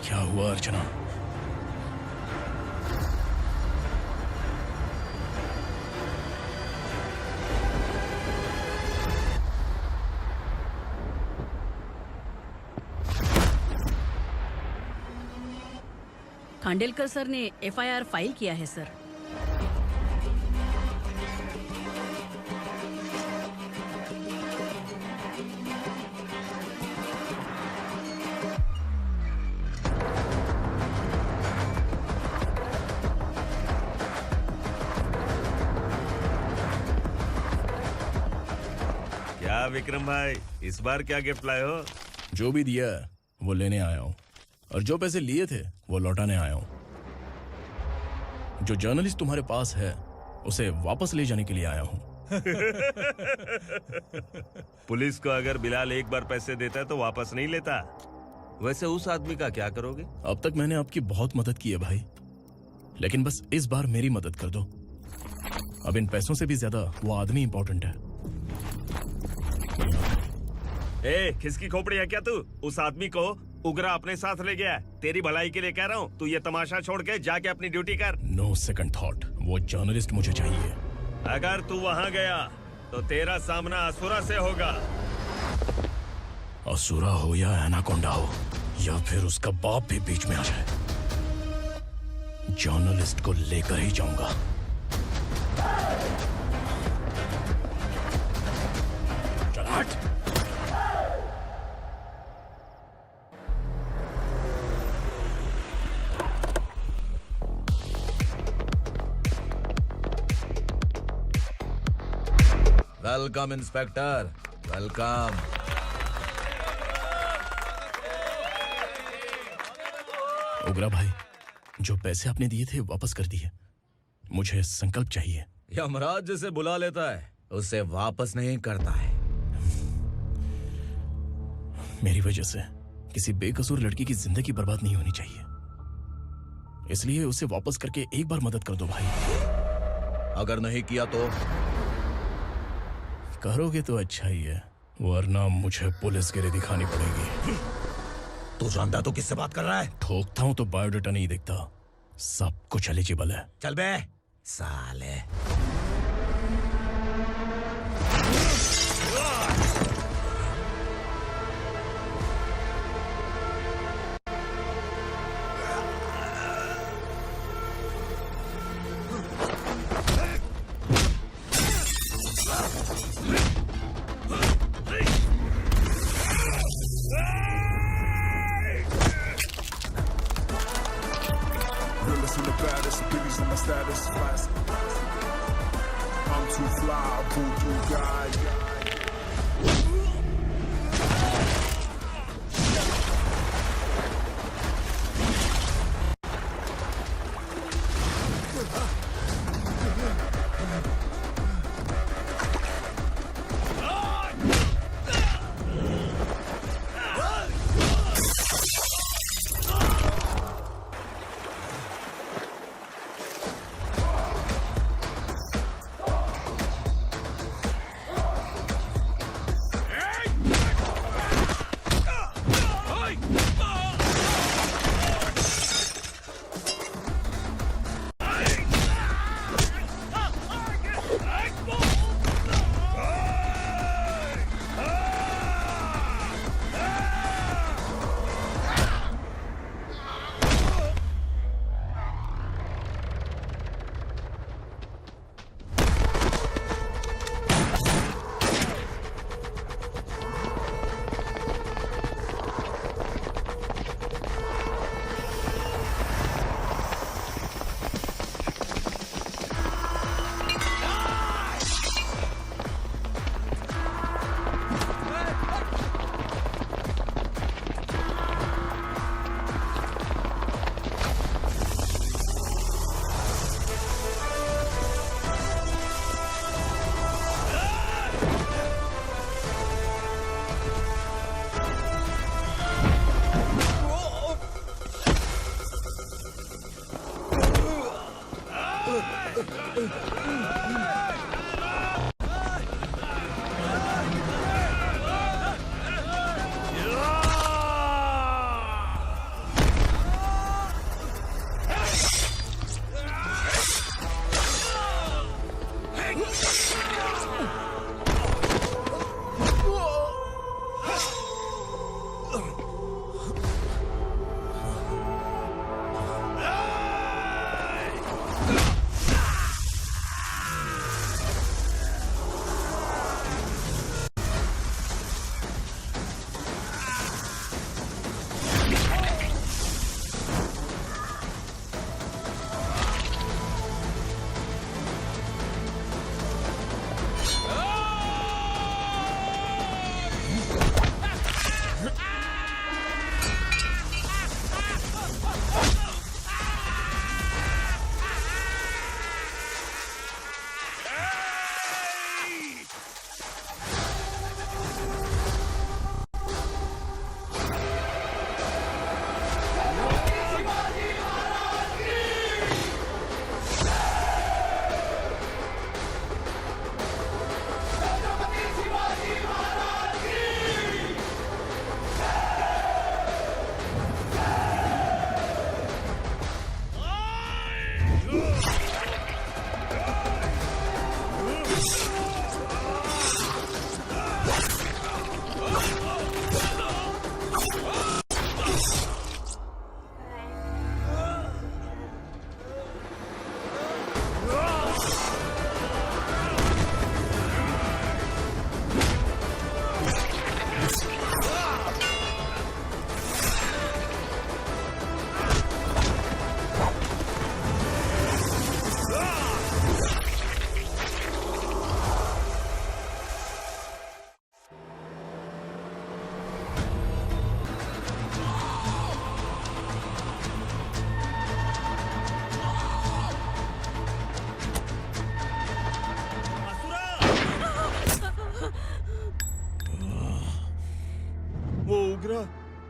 क्या हुआ अर्चना? खांडेलकर सर ने FIR फाइल किया है सर। क्या विक्रम भाई, इस बार क्या गिफ्ट लाए हो? जो भी दिया है वो लेने आया हूँ, और जो पैसे लिए थे वो लौटाने आया हूँ। जो जर्नलिस्ट तुम्हारे पास है उसे वापस ले जाने के लिए आया हूँ। पुलिस को अगर बिलाल एक बार पैसे देता है तो वापस नहीं लेता। वैसे उस आदमी का क्या करोगे? अब तक मैंने आपकी बहुत मदद की है भाई, लेकिन बस इस बार मेरी मदद कर दो। अब इन पैसों से भी ज्यादा वो आदमी इंपॉर्टेंट है। खिसकी खोपड़ी है क्या तू? उस आदमी को उगरा अपने साथ ले गया। तेरी भलाई के लिए कह रहा हूँ, तू ये तमाशा छोड़ के जाके अपनी ड्यूटी कर। नो सेकंड थॉट, वो जर्नलिस्ट मुझे चाहिए। अगर तू वहाँ गया तो तेरा सामना असुरा से होगा। असुरा हो या एनाकोंडा हो, या फिर उसका बाप भी बीच में आ जाए, जर्नलिस्ट को लेकर ही जाऊंगा। चल हट। Welcome inspector, welcome. उग्रा भाई, जो पैसे आपने दिए थे वापस कर दिए। मुझे संकल्प चाहिए। यमराज जिसे बुला लेता है उसे वापस नहीं करता है। मेरी वजह से किसी बेकसूर लड़की की जिंदगी बर्बाद नहीं होनी चाहिए, इसलिए उसे वापस करके एक बार मदद कर दो भाई। अगर नहीं किया तो? करोगे तो अच्छा ही है, वरना मुझे पुलिस गिरी दिखानी पड़ेगी। तू जानता तो किससे बात कर रहा है? ठोकता हूं तो बायोडाटा नहीं देखता, सब कुछ एलिजिबल है। चल बे साले। Realest and the baddest, biggies in my status. I'm too fly, voodoo guy.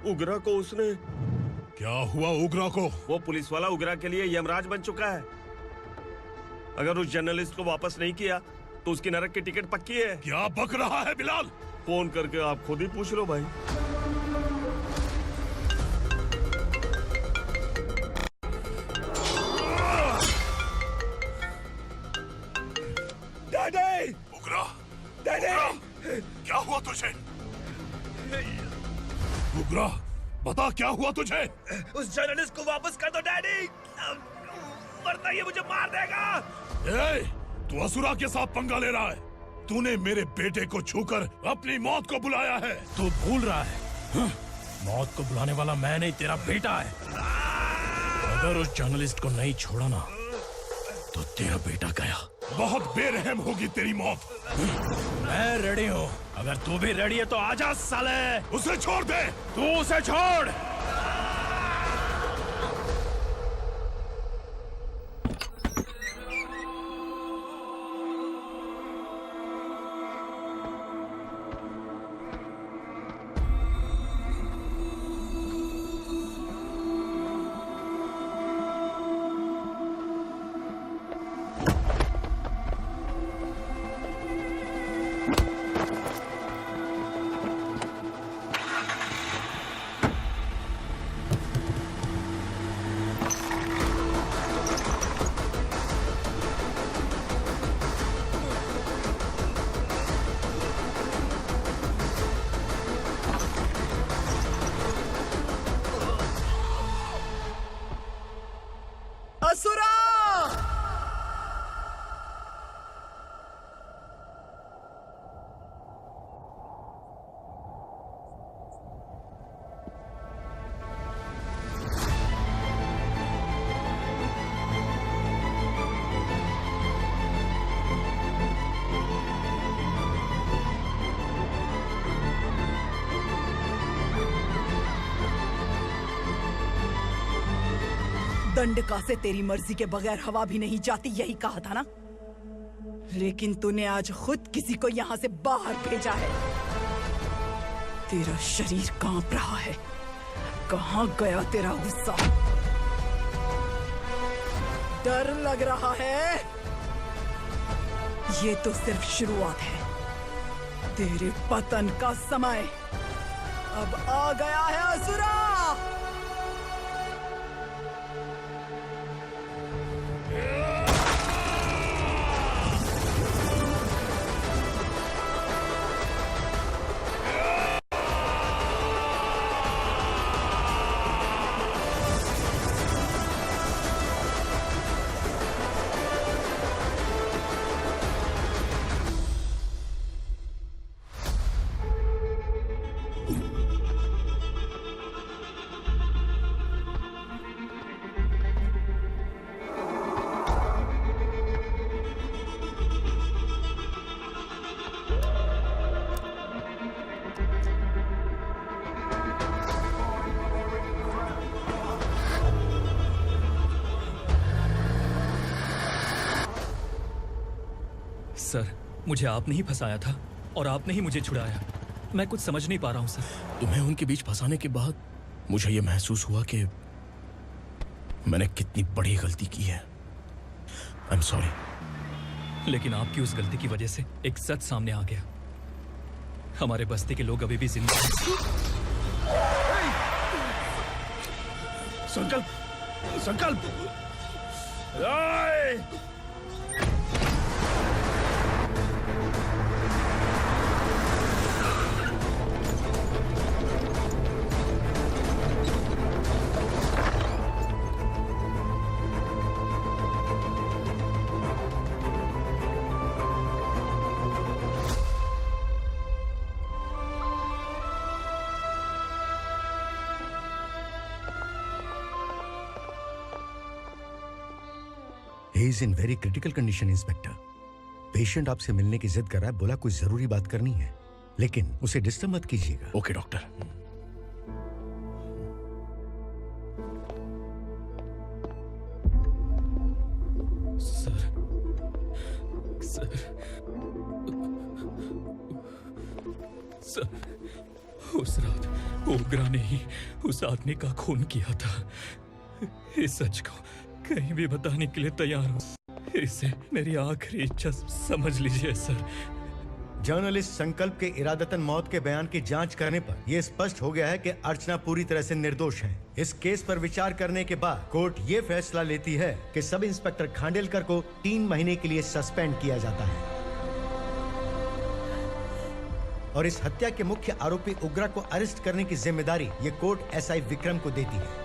उगरा को उसने। क्या हुआ उगरा को? वो पुलिस वाला उगरा के लिए यमराज बन चुका है। अगर उस जर्नलिस्ट को वापस नहीं किया तो उसकी नरक की टिकट पक्की है। क्या बक रहा है बिलाल? फोन करके आप खुद ही पूछ लो भाई। डैडी! उगरा! डैडी! क्या हुआ तुझे? उगरा, बता क्या हुआ तुझे? उस जर्नलिस्ट को वापस कर दो डैडी, वरना ये मुझे मार देगा। ए, तू असुरा के साथ पंगा ले रहा है। तूने मेरे बेटे को छूकर अपनी मौत को बुलाया है। तू भूल रहा है, मौत को बुलाने वाला मैं नहीं, तेरा बेटा है। अगर उस जर्नलिस्ट को नहीं छोड़ा ना तो तेरा बेटा गया। बहुत बेरहम होगी तेरी मौत। मैं रेडी हूँ, अगर तू भी रेडी है तो आजा साले। उसे छोड़ दे। तू उसे छोड़। असुरा! दंडका से तेरी मर्जी के बगैर हवा भी नहीं जाती, यही कहा था ना? लेकिन तूने आज खुद किसी को यहाँ से बाहर भेजा है। तेरा शरीर कांप रहा है। कहाँ गया तेरा गुस्सा? डर लग रहा है? ये तो सिर्फ शुरुआत है। तेरे पतन का समय अब आ गया है असुरा। सर, मुझे आपने ही फंसाया था और आपने ही मुझे छुड़ाया। मैं कुछ समझ नहीं पा रहा हूँ सर। तुम्हें उनके बीच फंसाने के बाद मुझे यह महसूस हुआ कि मैंने कितनी बड़ी गलती की है। I am sorry. लेकिन आपकी उस गलती की वजह से एक सच सामने आ गया। हमारे बस्ती के लोग अभी भी जिंदा हैं। संकल्प! संकल्प! He is in very critical condition, inspector. Patient आपसे मिलने की जिद कर रहा है, बोला कोई जरूरी बात करनी है, लेकिन उसे डिस्टर्ब मत कीजिएगा। Okay doctor. सर, उस रात ओग्रा ने ही उस आदमी का खून किया था। इस सच को कहीं भी बताने के लिए तैयार हूँ। इसे मेरी आखिरी इच्छा समझ लीजिए सर। जर्नलिस्ट संकल्प के इरादतन मौत के बयान की जांच करने पर यह स्पष्ट हो गया है कि अर्चना पूरी तरह से निर्दोष है। इस केस पर विचार करने के बाद कोर्ट ये फैसला लेती है कि सब इंस्पेक्टर खांडेलकर को 3 महीने के लिए सस्पेंड किया जाता है और इस हत्या के मुख्य आरोपी उग्रा को अरेस्ट करने की जिम्मेदारी ये कोर्ट एसआई विक्रम को देती है।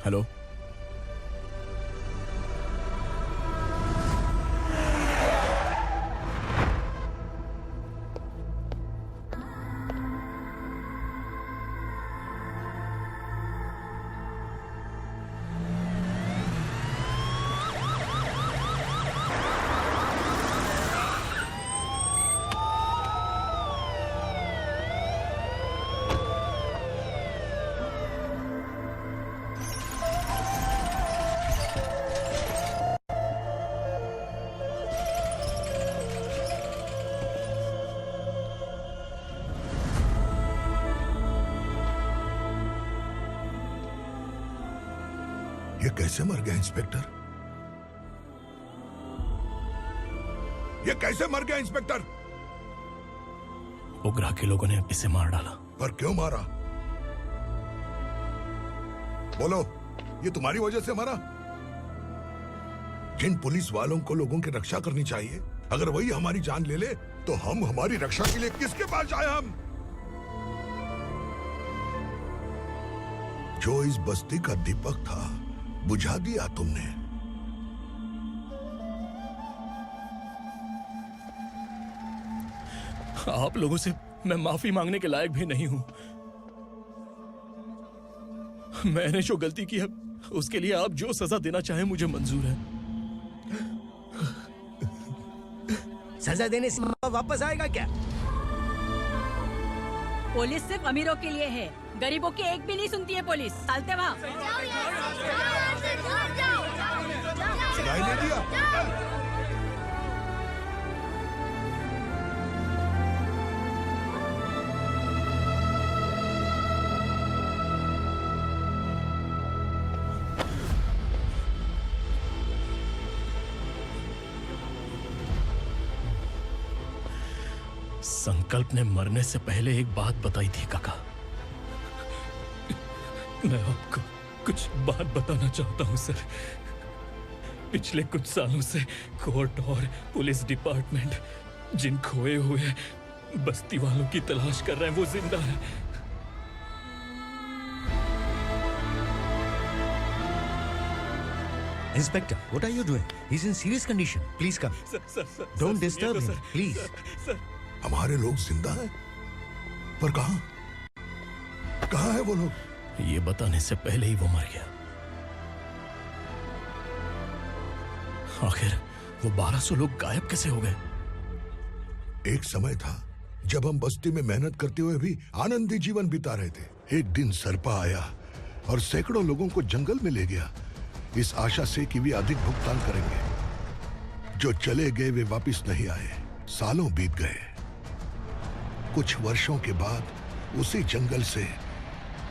हेलो, ये कैसे मर गया इंस्पेक्टर? ये कैसे मर गया इंस्पेक्टर? उग्रा के लोगों ने इसे मार डाला। पर क्यों मारा? बोलो, ये तुम्हारी वजह से मरा? जिन पुलिस वालों को लोगों की रक्षा करनी चाहिए, अगर वही हमारी जान ले ले तो हम हमारी रक्षा के लिए किसके पास जाए? हम जो इस बस्ती का दीपक था बुझा दिया तुमने। आप लोगों से मैं माफी मांगने के लायक भी नहीं हूं। मैंने जो गलती की है उसके लिए आप जो सजा देना चाहें मुझे मंजूर है। सजा देने से वापस आएगा क्या? पुलिस सिर्फ अमीरों के लिए है, गरीबों की एक भी नहीं सुनती है पुलिस। चलते वहाँ। सुनाई नहीं दिया? संकल्प ने मरने से पहले एक बात बताई थी काका। मैं आपको कुछ बात बताना चाहता हूं सर। पिछले कुछ सालों से कोर्ट और पुलिस डिपार्टमेंट जिन खोए हुए बस्ती वालों की तलाश कर रहे हैं वो जिंदा है। Inspector, what are you doing? He's in serious condition. Please come. Sir, Don't disturb him, please. हमारे लोग जिंदा हैं? पर कहां? कहां है वो लोग? ये बताने से पहले ही वो मर गया। आखिर वो 1200 लोग गायब कैसे हो गए? एक समय था जब हम बस्ती में मेहनत करते हुए भी आनंदी जीवन बिता रहे थे। एक दिन सरपा आया और सैकड़ों लोगों को जंगल में ले गया, इस आशा से कि वे अधिक भुगतान करेंगे। जो चले गए वे वापस नहीं आए। सालों बीत गए। कुछ वर्षों के बाद उसी जंगल से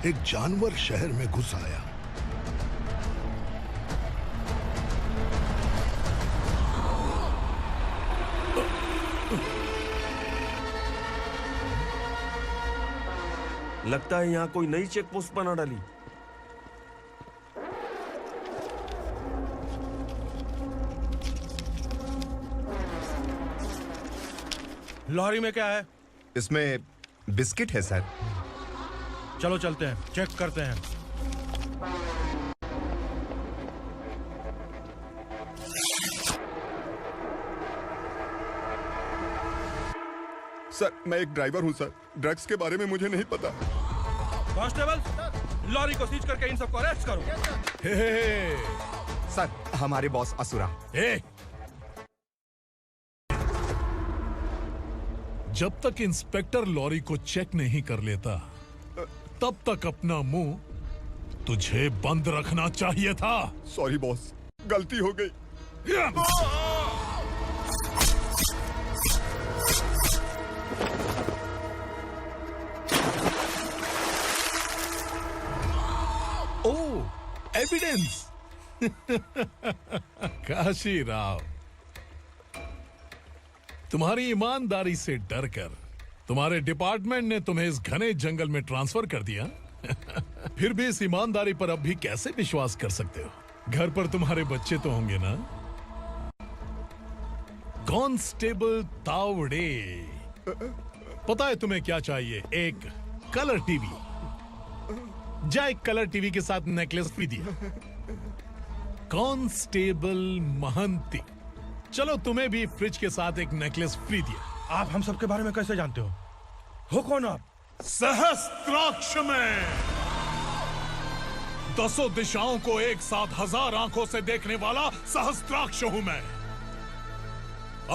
एक जानवर शहर में घुस आया। लगता है यहाँ कोई नई चेक पोस्ट बना डाली। लॉरी में क्या है? इसमें बिस्किट है सर। चलो चलते हैं, चेक करते हैं। सर, मैं एक ड्राइवर हूं सर। ड्रग्स के बारे में मुझे नहीं पता। कांस्टेबल, लॉरी को सीज करके इन सबको अरेस्ट करो। सर, हमारे बॉस असुरा। जब तक इंस्पेक्टर लॉरी को चेक नहीं कर लेता तब तक अपना मुंह तुझे बंद रखना चाहिए था। सॉरी बॉस, गलती हो गई। ओह, एविडेंस। काशी राव, तुम्हारी ईमानदारी से डरकर तुम्हारे डिपार्टमेंट ने तुम्हें इस घने जंगल में ट्रांसफर कर दिया। फिर भी इस ईमानदारी पर अब भी कैसे विश्वास कर सकते हो? घर पर तुम्हारे बच्चे तो होंगे ना? कांस्टेबल तावड़े, पता है तुम्हें क्या चाहिए? एक कलर टीवी। जा एक कलर टीवी के साथ नेकलेस भी दिया। कांस्टेबल महंती, चलो तुम्हें भी फ्रिज के साथ एक नेकलेस फ्री दिया। आप हम सबके बारे में कैसे जानते हो कौन आप? सहस्त्राक्ष में 10 दिशाओं को एक साथ 1000 आंखों से देखने वाला सहस्त्राक्ष हूं मैं।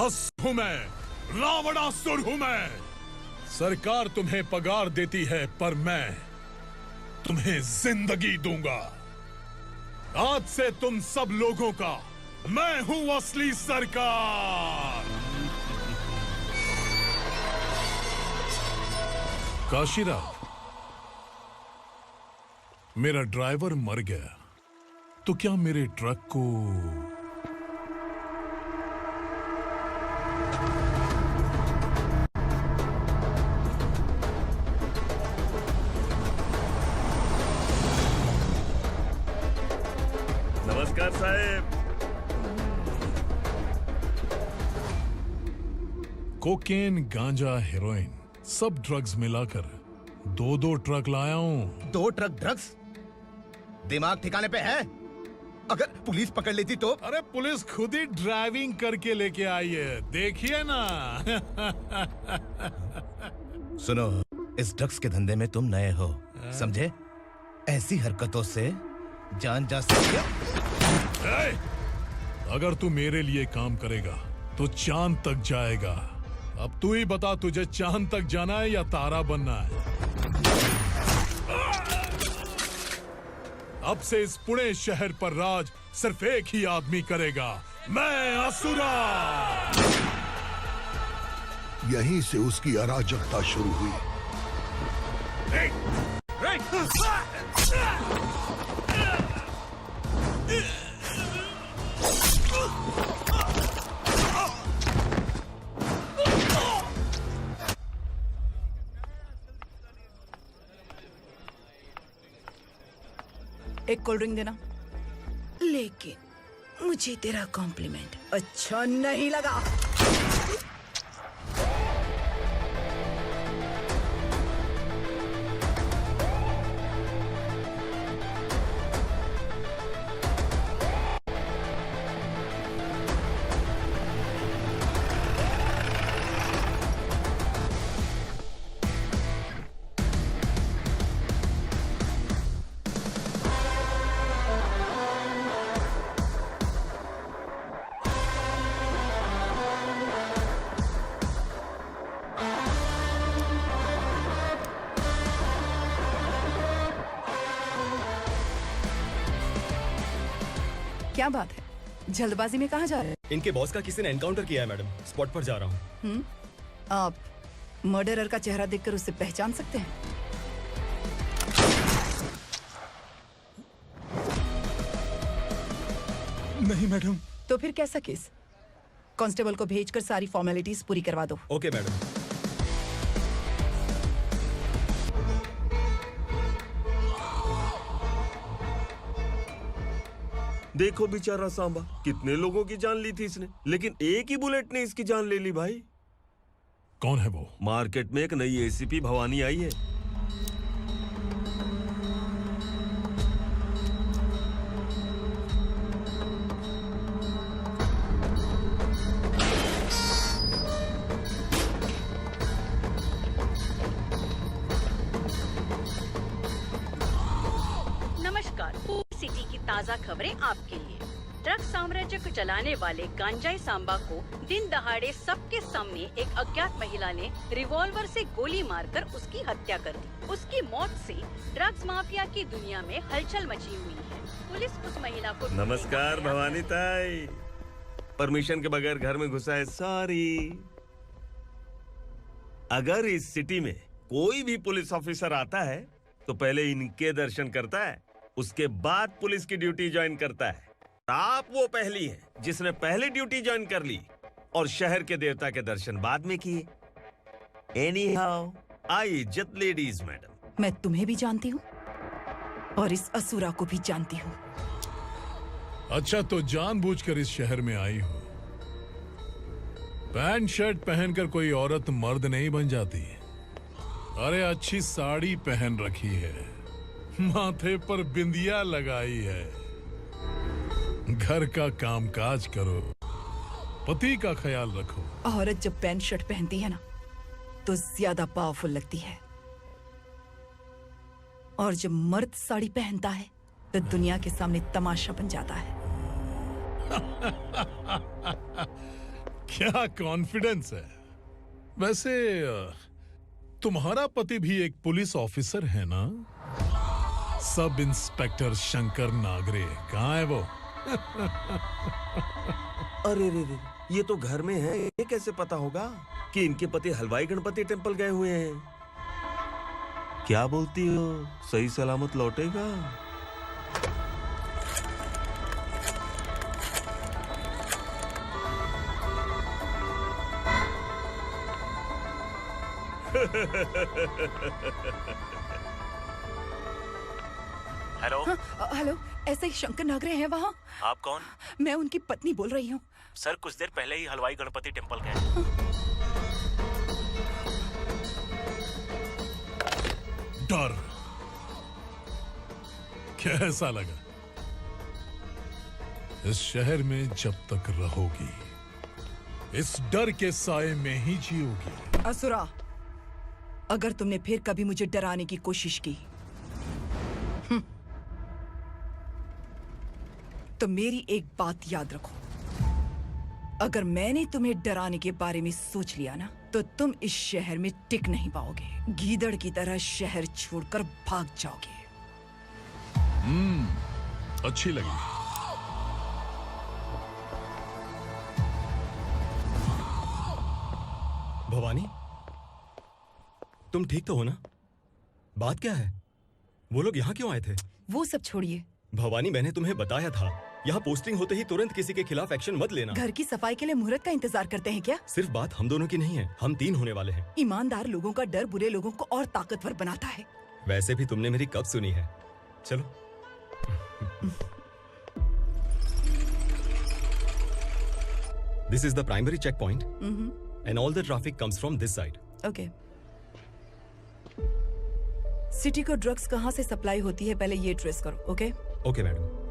असुर हूं मैं, रावणासुर हूं मैं। सरकार तुम्हें पगार देती है, पर मैं तुम्हें जिंदगी दूंगा। आज से तुम सब लोगों का मैं हूं असली सरकार। काशीराव, मेरा ड्राइवर मर गया, तो क्या मेरे ट्रक को नमस्कार साहब। कोकेन, गांजा, हेरोइन, सब ड्रग्स मिलाकर 2 ट्रक लाया हूं। 2 ट्रक ड्रग्स? दिमाग ठिकाने पे है? अगर पुलिस पकड़ लेती तो? अरे पुलिस खुद ही ड्राइविंग करके लेके आई है, देखिए ना। सुनो, इस ड्रग्स के धंधे में तुम नए हो, समझे? ऐसी हरकतों से जान जा सकती है। अगर तू मेरे लिए काम करेगा तो चांद तक जाएगा। अब तू ही बता, तुझे चांद तक जाना है या तारा बनना है? अब से इस पुणे शहर पर राज सिर्फ एक ही आदमी करेगा, मैं असुरा। यहीं से उसकी अराजकता शुरू हुई। एक कोल्ड ड्रिंक देना। लेकिन मुझे तेरा कॉम्प्लीमेंट अच्छा नहीं लगा। क्या बात है, जल्दबाजी में कहाँ जा रहे हैं? इनके बॉस का किसी ने एनकाउंटर किया है मैडम, स्पॉट पर जा रहा हूँ। आप मर्डरर का चेहरा देखकर उसे पहचान सकते हैं? नहीं मैडम। तो फिर कैसा केस? कांस्टेबल को भेजकर सारी फॉर्मेलिटीज पूरी करवा दो। Okay madam. देखो बेचारा सांबा, कितने लोगों की जान ली थी इसने, लेकिन एक ही बुलेट ने इसकी जान ले ली भाई। कौन है वो? मार्केट में एक नई एसीपी भवानी आई है। नमस्कार, सिटी की ताज़ा खबरें आपके लिए। ड्रग साम्राज्य को चलाने वाले गांजाई सांबा को दिन दहाड़े सबके सामने एक अज्ञात महिला ने रिवॉल्वर से गोली मारकर उसकी हत्या कर दी। उसकी मौत से ड्रग्स माफिया की दुनिया में हलचल मची हुई है। पुलिस उस महिला को नमस्कार भवानी ताई, परमिशन के बगैर घर में घुसा है, सॉरी। अगर इस सिटी में कोई भी पुलिस ऑफिसर आता है तो पहले इनके दर्शन करता है, उसके बाद पुलिस की ड्यूटी ज्वाइन करता है। आप वो पहली हैं जिसने पहले ड्यूटी ज्वाइन कर ली और शहर के देवता के दर्शन बाद में किए। एनीहाउ, आई इज्जत लेडीज मैडम। मैं तुम्हें भी जानती हूँ और इस असुरा को भी जानती हूँ। अच्छा, तो जानबूझकर इस शहर में आई हो। पैंट शर्ट पहनकर कोई औरत मर्द नहीं बन जाती। अरे अच्छी साड़ी पहन रखी है, माथे पर बिंदिया लगाई है, घर का कामकाज करो, पति का ख्याल रखो। औरत जब पैंट शर्ट पहनती है ना तो ज्यादा पावरफुल लगती है, और जब मर्द साड़ी पहनता है तो दुनिया के सामने तमाशा बन जाता है। क्या कॉन्फिडेंस है। वैसे तुम्हारा पति भी एक पुलिस ऑफिसर है ना? Sub inspector Shankar Nagare. कहाँ है वो? अरे रे रे, ये तो घर में है। ये कैसे पता होगा कि इनके पति हलवाई गणपति टेम्पल गए हुए हैं? क्या बोलती हो, सही सलामत लौटेगा? हेलो। हेलो, ऐसे ही शंकर नागरे हैं वहाँ? आप कौन? मैं उनकी पत्नी बोल रही हूँ। सर कुछ देर पहले ही हलवाई गणपति टेम्पल गए। डर कैसा लगा? इस शहर में जब तक रहोगी इस डर के साए में ही जियोगी। असुरा, अगर तुमने फिर कभी मुझे डराने की कोशिश की तो मेरी एक बात याद रखो, अगर मैंने तुम्हें डराने के बारे में सोच लिया ना तो तुम इस शहर में टिक नहीं पाओगे। गीदड़ की तरह शहर छोड़कर भाग जाओगे। अच्छी लगी। भवानी, तुम ठीक तो हो ना? बात क्या है? वो लोग यहाँ क्यों आए थे? वो सब छोड़िए। भवानी, मैंने तुम्हें बताया था यहाँ पोस्टिंग होते ही तुरंत किसी के खिलाफ एक्शन मत लेना। घर की सफाई के लिए मुहूर्त का इंतजार करते हैं क्या? सिर्फ बात हम दोनों की नहीं है, हम 3 होने वाले हैं। ईमानदार लोगों का डर बुरे लोगों को और ताकतवर बनाता है। वैसे भी तुमने मेरी कब सुनी है। चलो। This is the primary checkpoint, and all the traffic comes from this side. Okay. City को ड्रग्स कहाँ से सप्लाई होती है पहले ये ट्रेस करो। ओके? Okay madam.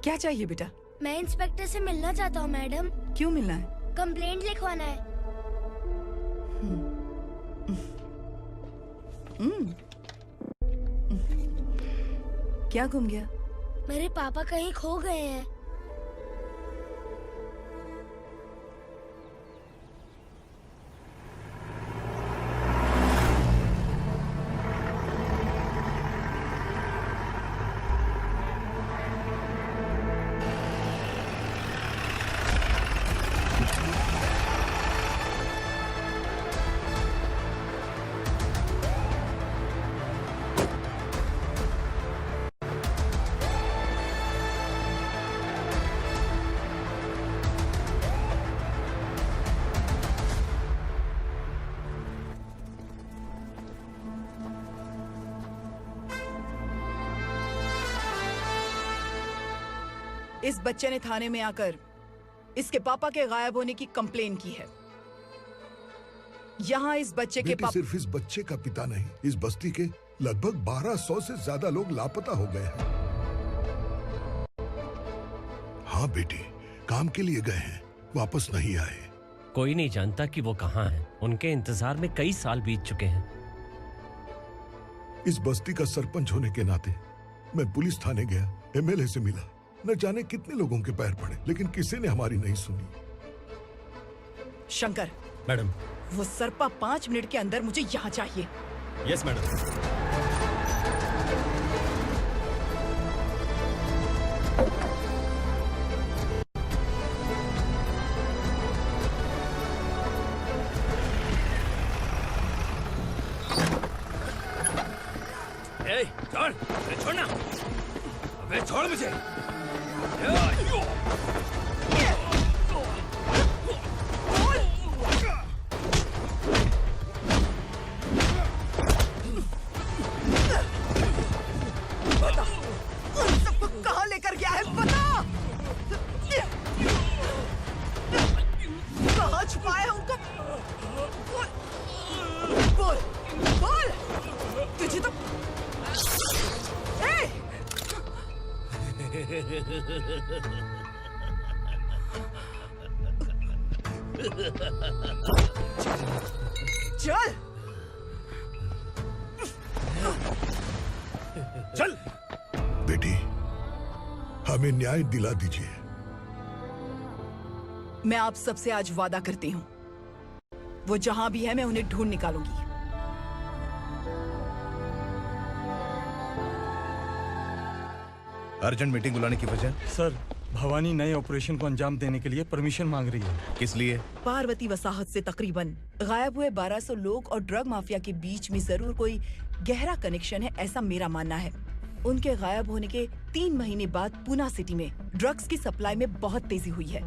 क्या चाहिए बेटा? मैं इंस्पेक्टर से मिलना चाहता हूँ मैडम। क्यों मिलना है? कंप्लेंट लिखवाना है। क्या घूम गया? मेरे पापा कहीं खो गए हैं। इस बच्चे ने थाने में आकर इसके पापा के गायब होने की कंप्लेन की है। यहाँ इस बच्चे के पापा सिर्फ इस बच्चे का पिता नहीं, इस बस्ती के लगभग 1200 से ज्यादा लोग लापता हो गए हैं। हाँ बेटी, काम के लिए गए हैं, वापस नहीं आए। कोई नहीं जानता कि वो कहाँ हैं। उनके इंतजार में कई साल बीत चुके हैं। इस बस्ती का सरपंच होने के नाते मैं पुलिस थाने गया, एमएलए से मिला, न जाने कितने लोगों के पैर पड़े, लेकिन किसी ने हमारी नहीं सुनी। शंकर। मैडम। वो सरपा 5 मिनट के अंदर मुझे यहाँ चाहिए। Yes madam. छोड़, अरे छोड़ना, अबे छोड़ मुझे। बता, उन सबको कहाँ लेकर गया है बता। कहाँ छुपाया है उनको? बोल, बोल, तुझे तो चल चल बेटी, हमें न्याय दिला दीजिए। मैं आप सबसे आज वादा करती हूँ, वो जहां भी है मैं उन्हें ढूंढ निकालूंगी। अर्जेंट मीटिंग बुलाने की वजह? सर, भवानी नए ऑपरेशन को अंजाम देने के लिए परमिशन मांग रही है। किस लिए? पार्वती वसाहत से तकरीबन गायब हुए 1200 लोग और ड्रग माफिया के बीच में जरूर कोई गहरा कनेक्शन है, ऐसा मेरा मानना है। उनके गायब होने के 3 महीने बाद पूना सिटी में ड्रग्स की सप्लाई में बहुत तेजी हुई है।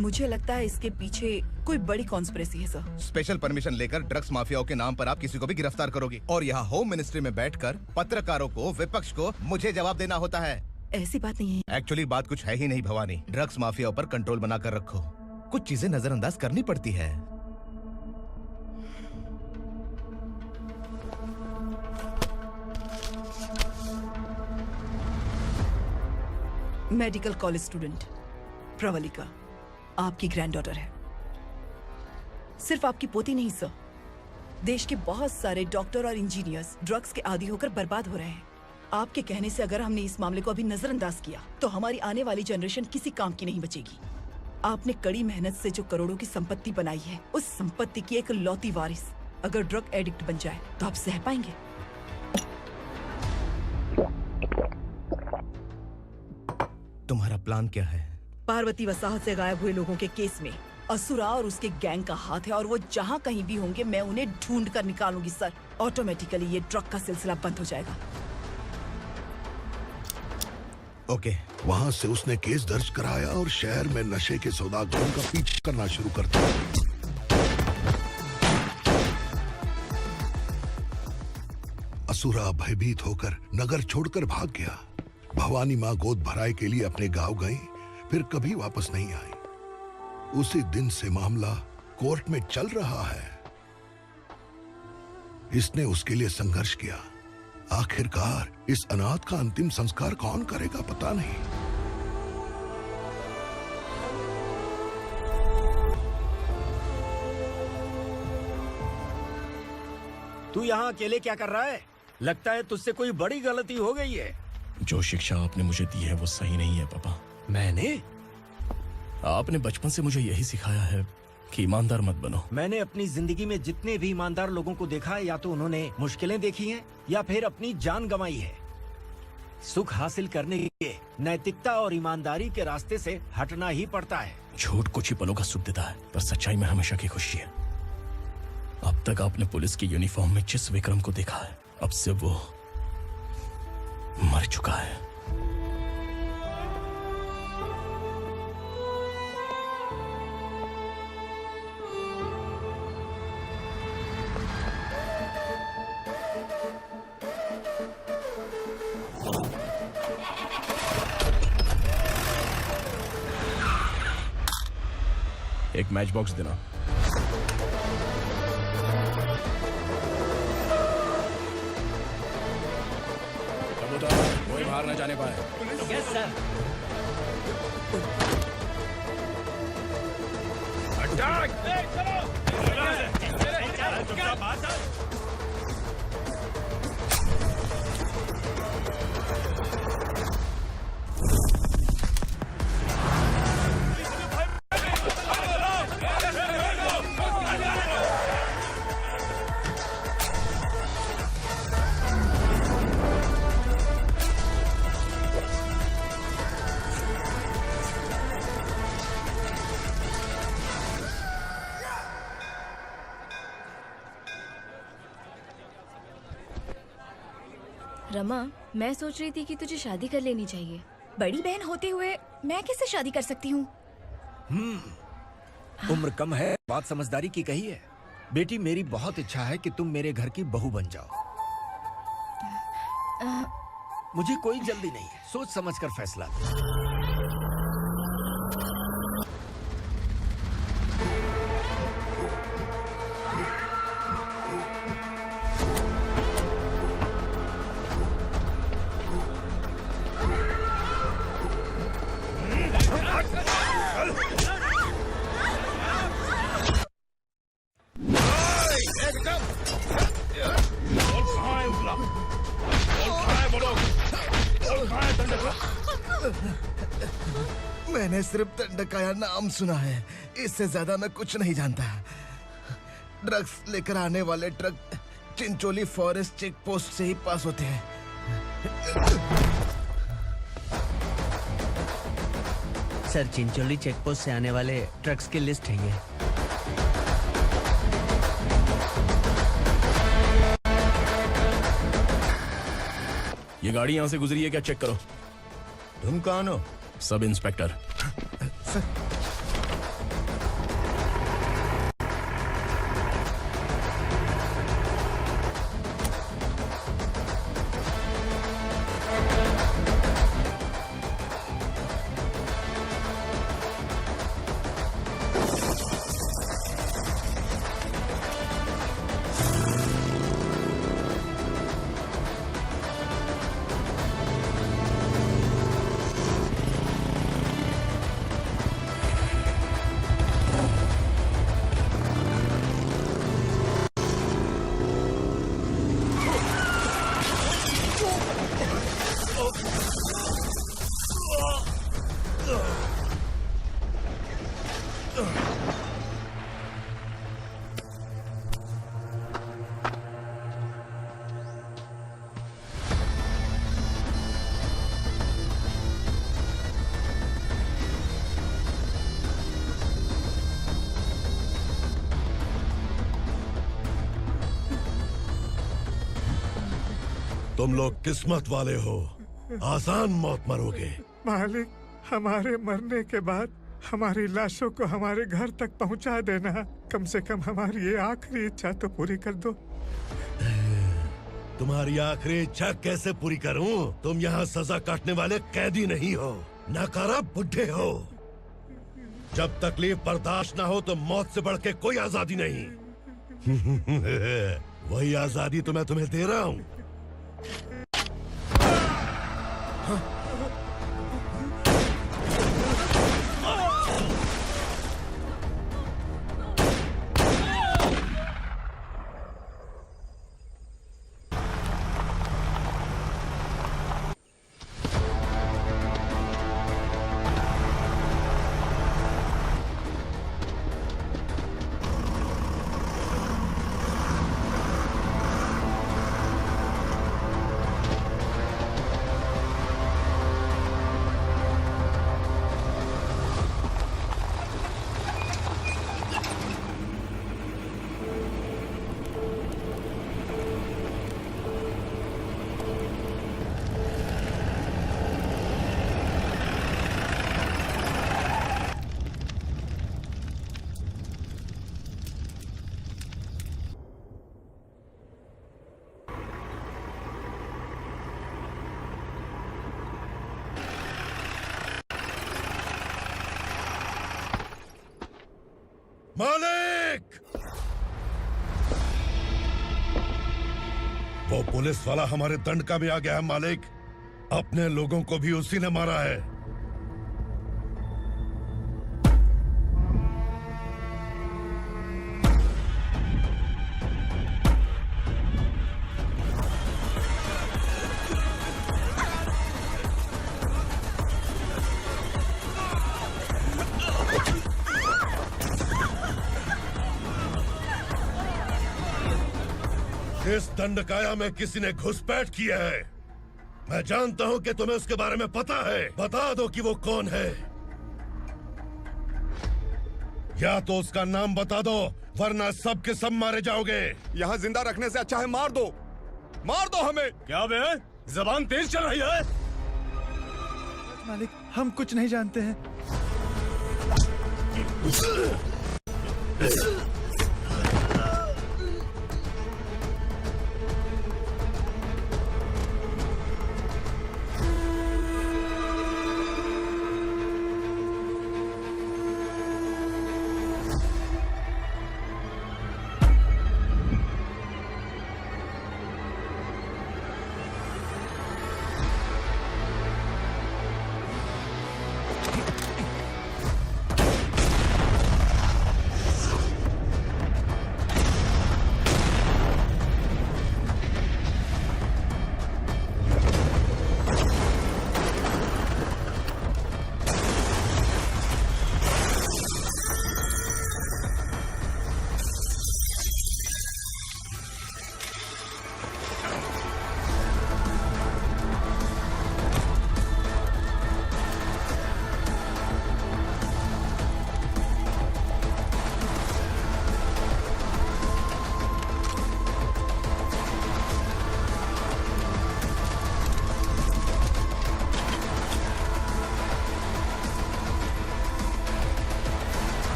मुझे लगता है इसके पीछे कोई बड़ी कॉन्स्पिरेसी है सर। स्पेशल परमिशन लेकर ड्रग्स माफियाओं के नाम पर आप किसी को भी गिरफ्तार करोगी और यहाँ होम मिनिस्ट्री में बैठकर पत्रकारों को, विपक्ष को मुझे जवाब देना होता है। ऐसी बात नहीं है। एक्चुअली बात कुछ है ही नहीं भवानी। ड्रग्स माफियाओं पर कंट्रोल बनाकर रखो, कुछ चीजें नजरअंदाज करनी पड़ती है। मेडिकल कॉलेज स्टूडेंट प्रवलिका आपकी ग्रैंडडॉटर है। सिर्फ आपकी पोती नहीं सर, देश के बहुत सारे डॉक्टर और इंजीनियर्स ड्रग्स के आदी होकर बर्बाद हो रहे हैं। आपके कहने से अगर हमने इस मामले को अभी नजरअंदाज किया तो हमारी आने वाली जनरेशन किसी काम की नहीं बचेगी। आपने कड़ी मेहनत से जो करोड़ों की संपत्ति बनाई है, उस संपत्ति की एक लौती वारिस अगर ड्रग एडिक्ट बन जाए तो आप सह पाएंगे? तुम्हारा प्लान क्या है? पार्वती वसाहत से गायब हुए लोगों के केस में असुरा और उसके गैंग का हाथ है और वो जहाँ कहीं भी होंगे मैं उन्हें ढूंढ कर निकालूंगी सर। ऑटोमेटिकली ये ड्रग का सिलसिला बंद हो जाएगा। ओके। वहाँ से उसने केस दर्ज कराया और शहर में नशे के सौदागरों का पीछा करना शुरू कर दिया। असुरा भयभीत होकर नगर छोड़कर भाग गया। भवानी माँ गोद भराई के लिए अपने गांव गई, फिर कभी वापस नहीं आई। उसी दिन से मामला कोर्ट में चल रहा है। इसने उसके लिए संघर्ष किया। आखिरकार इस अनाथ का अंतिम संस्कार कौन करेगा पता नहीं। तू यहाँ अकेले क्या कर रहा है? लगता है तुझसे कोई बड़ी गलती हो गई है। जो शिक्षा आपने मुझे दी है वो सही नहीं है पापा। मैंने? आपने बचपन से मुझे यही सिखाया है कि ईमानदार मत बनो। मैंने अपनी जिंदगी में जितने भी ईमानदार लोगों को देखा है, या तो उन्होंने मुश्किलें देखी हैं या फिर अपनी जान गंवाई है। सुख हासिल करने के लिए नैतिकता और ईमानदारी के रास्ते से हटना ही पड़ता है। झूठ कुछ ही पलों का सुख देता है, पर सच्चाई में हमेशा की खुशी है। अब तक आपने पुलिस की यूनिफॉर्म में जिस विक्रम को देखा है, अब से वो मर चुका है। एक मैच बॉक्स देना। कोई बाहर न जाने पाए। Yes sir. अटैक! रमा, मैं सोच रही थी कि तुझे शादी कर लेनी चाहिए। बड़ी बहन होते हुए मैं कैसे शादी कर सकती हूँ? उम्र कम है, बात समझदारी की कही है। बेटी, मेरी बहुत इच्छा है कि तुम मेरे घर की बहू बन जाओ। मुझे कोई जल्दी नहीं है, सोच समझ कर फैसला लो। मैंने सिर्फ दंडकाया नाम सुना है, इससे ज्यादा मैं कुछ नहीं जानता। ड्रग्स लेकर आने वाले truck Chincholi forest check post से ही पास होते हैं। सर, चिंचोली चेक पोस्ट से आने वाले ट्रक्स की लिस्ट है ये। ये गाड़ी यहाँ से गुजरी है क्या, चेक करो। तुम कौन हो? Sub inspector. तुम लोग किस्मत वाले हो, आसान मौत मरोगे। मालिक, हमारे मरने के बाद हमारी लाशों को हमारे घर तक पहुंचा देना। कम से कम हमारी ये आखिरी इच्छा तो पूरी कर दो। तुम्हारी आखिरी इच्छा कैसे पूरी करूं? तुम यहाँ सजा काटने वाले कैदी नहीं हो, नकारा बुड्ढे हो। जब तकलीफ बर्दाश्त ना हो तो मौत से बढ़ के कोई आजादी नहीं। वही आजादी तो मैं तुम्हें दे रहा हूँ। मालिक! वो पुलिस वाला हमारे दंड का भी आ गया है मालिक। अपने लोगों को भी उसी ने मारा है। इस दंडकाया में किसी ने घुसपैठ किया है। मैं जानता हूं कि तुम्हें उसके बारे में पता है। बता दो कि वो कौन है, या तो उसका नाम बता दो, वरना सब के सब मारे जाओगे। यहाँ जिंदा रखने से अच्छा है मार दो, मार दो हमें। क्या बे? जबान तेज चल रही है। मालिक, हम कुछ नहीं जानते हैं।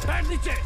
बैठ नीचे।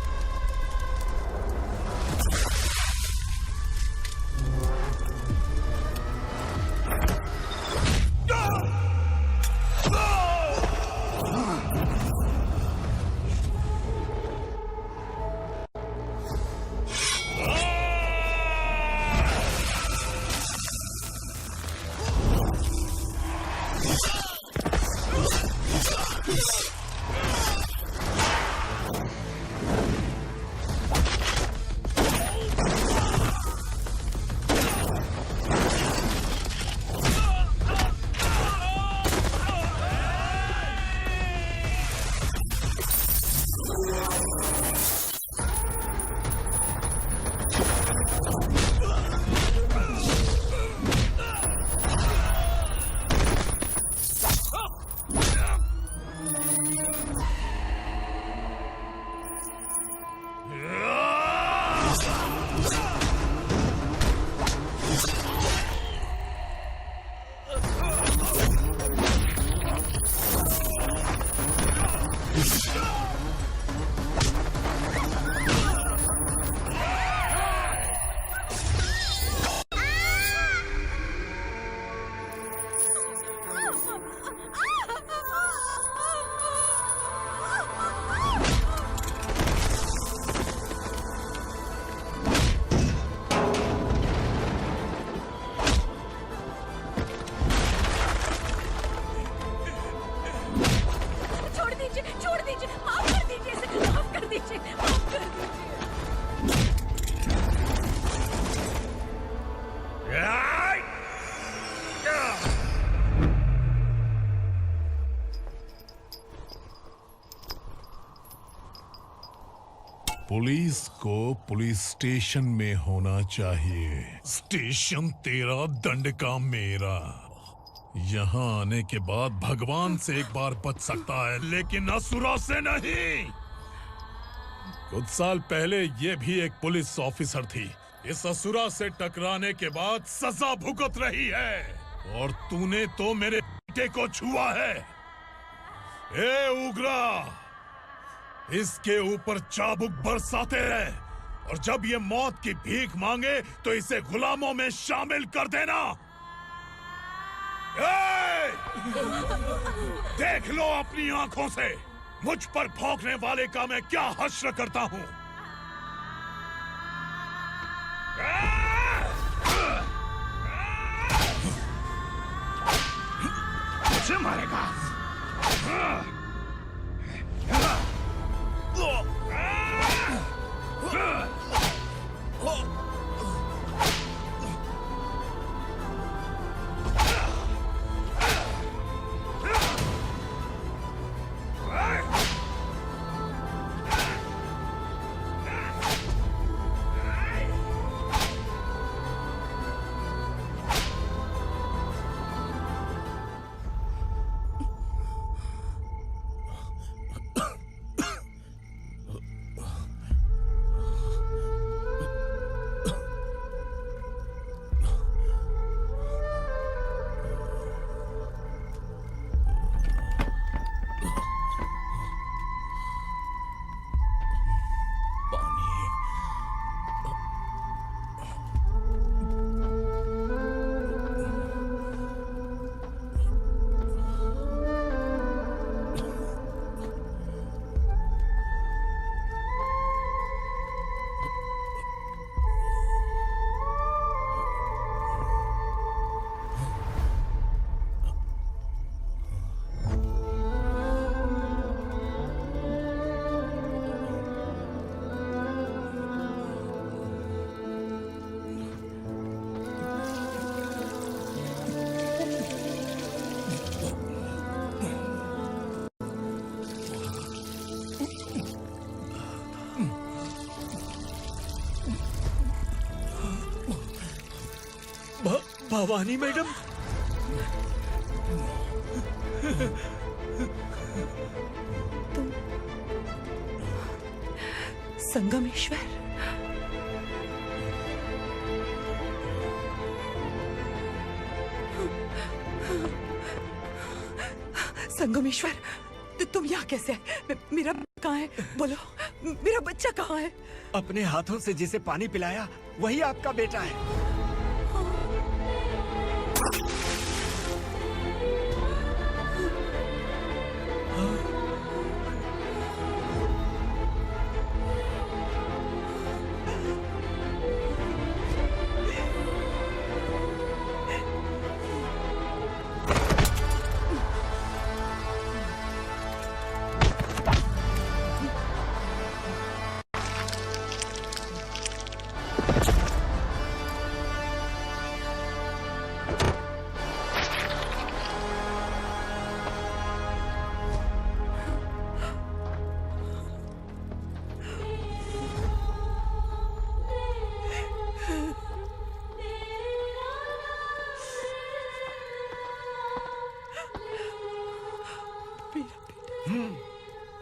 पुलिस को पुलिस स्टेशन में होना चाहिए। स्टेशन तेरा, दंड का मेरा। यहाँ आने के बाद भगवान से एक बार बच सकता है, लेकिन असुरा से नहीं। कुछ साल पहले ये भी एक पुलिस ऑफिसर थी। इस असुरा से टकराने के बाद सजा भुगत रही है, और तूने तो मेरे बेटे को छुआ है। ए उग्रा, इसके ऊपर चाबुक बरसाते रहे, और जब ये मौत की भीख मांगे तो इसे गुलामों में शामिल कर देना। देख लो अपनी आंखों से मुझ पर भौंकने वाले का मैं क्या हश्र करता हूं। मुझे मारेगा। भवानी मैडम। तुम संगमेश्वर। संगमेश्वर, तुम यहाँ कैसे आए? मेरा कहाँ है? बोलो, मेरा बच्चा कहाँ है? अपने हाथों से जिसे पानी पिलाया वही आपका बेटा है।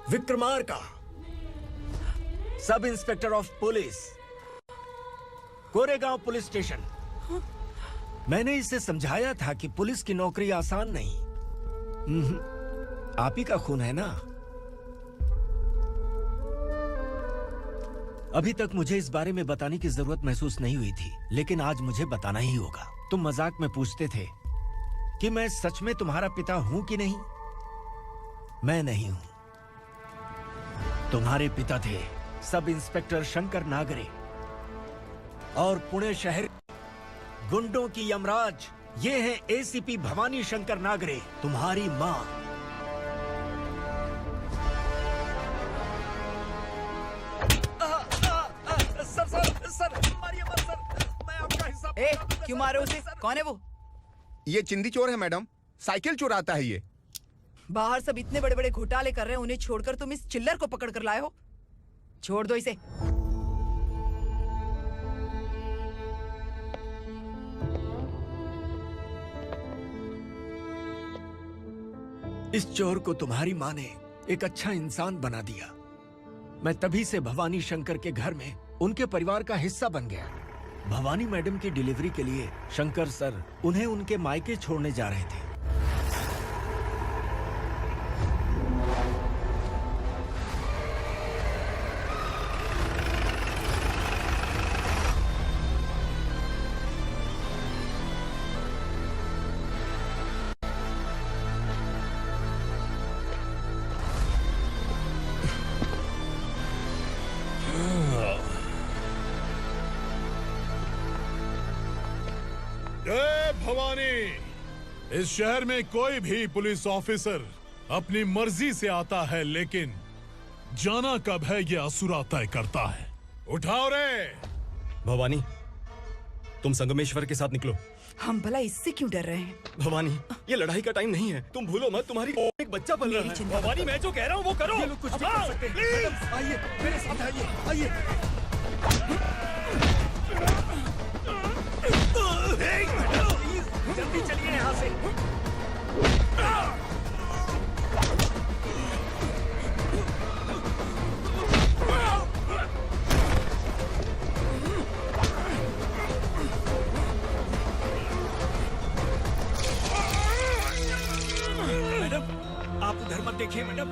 Vikramarka, sub inspector of police, Koregaon police station. मैंने इसे समझाया था कि पुलिस की नौकरी आसान नहीं। आप ही का खून है ना। अभी तक मुझे इस बारे में बताने की जरूरत महसूस नहीं हुई थी, लेकिन आज मुझे बताना ही होगा। तुम मजाक में पूछते थे कि मैं सच में तुम्हारा पिता हूं कि नहीं। मैं नहीं हूं। तुम्हारे पिता थे सब इंस्पेक्टर शंकर नागरे और पुणे शहर गुंडों की यमराज ये है एसीपी भवानी शंकर नागरे, तुम्हारी मां। सर मारिए मत सर, मैं आपका हिस्सा। क्यों मारे उसे? कौन है वो? ये चिंदी चोर है मैडम, साइकिल चुराता है ये। बाहर सब इतने बड़े बड़े घोटाले कर रहे हैं, उन्हें छोड़कर तुम इस चिल्लर को पकड़ कर लाए हो। छोड़ दो इसे। इस चोर को तुम्हारी मां ने एक अच्छा इंसान बना दिया। मैं तभी से भवानी शंकर के घर में उनके परिवार का हिस्सा बन गया। भवानी मैडम की डिलीवरी के लिए शंकर सर उन्हें उनके मायके छोड़ने जा रहे थे। जय भवानी। इस शहर में कोई भी पुलिस ऑफिसर अपनी मर्जी से आता है, लेकिन जाना कब है ये असुरा तय करता है। उठाओ रे। भवानी, तुम संगमेश्वर के साथ निकलो। हम भला इससे क्यों डर रहे हैं? भवानी, ये लड़ाई का टाइम नहीं है। तुम भूलो मत, तुम्हारी एक बच्चा पल रहा है। भवानी, मैं जो कह रहा हूँ वो करो। ये लोग कुछ भी कर सकते हैं। मैडम, आइए मेरे साथ आइए, आइए। जल्दी चलिए यहाँ से। मैडम, आप उधर मत देखिए मैडम।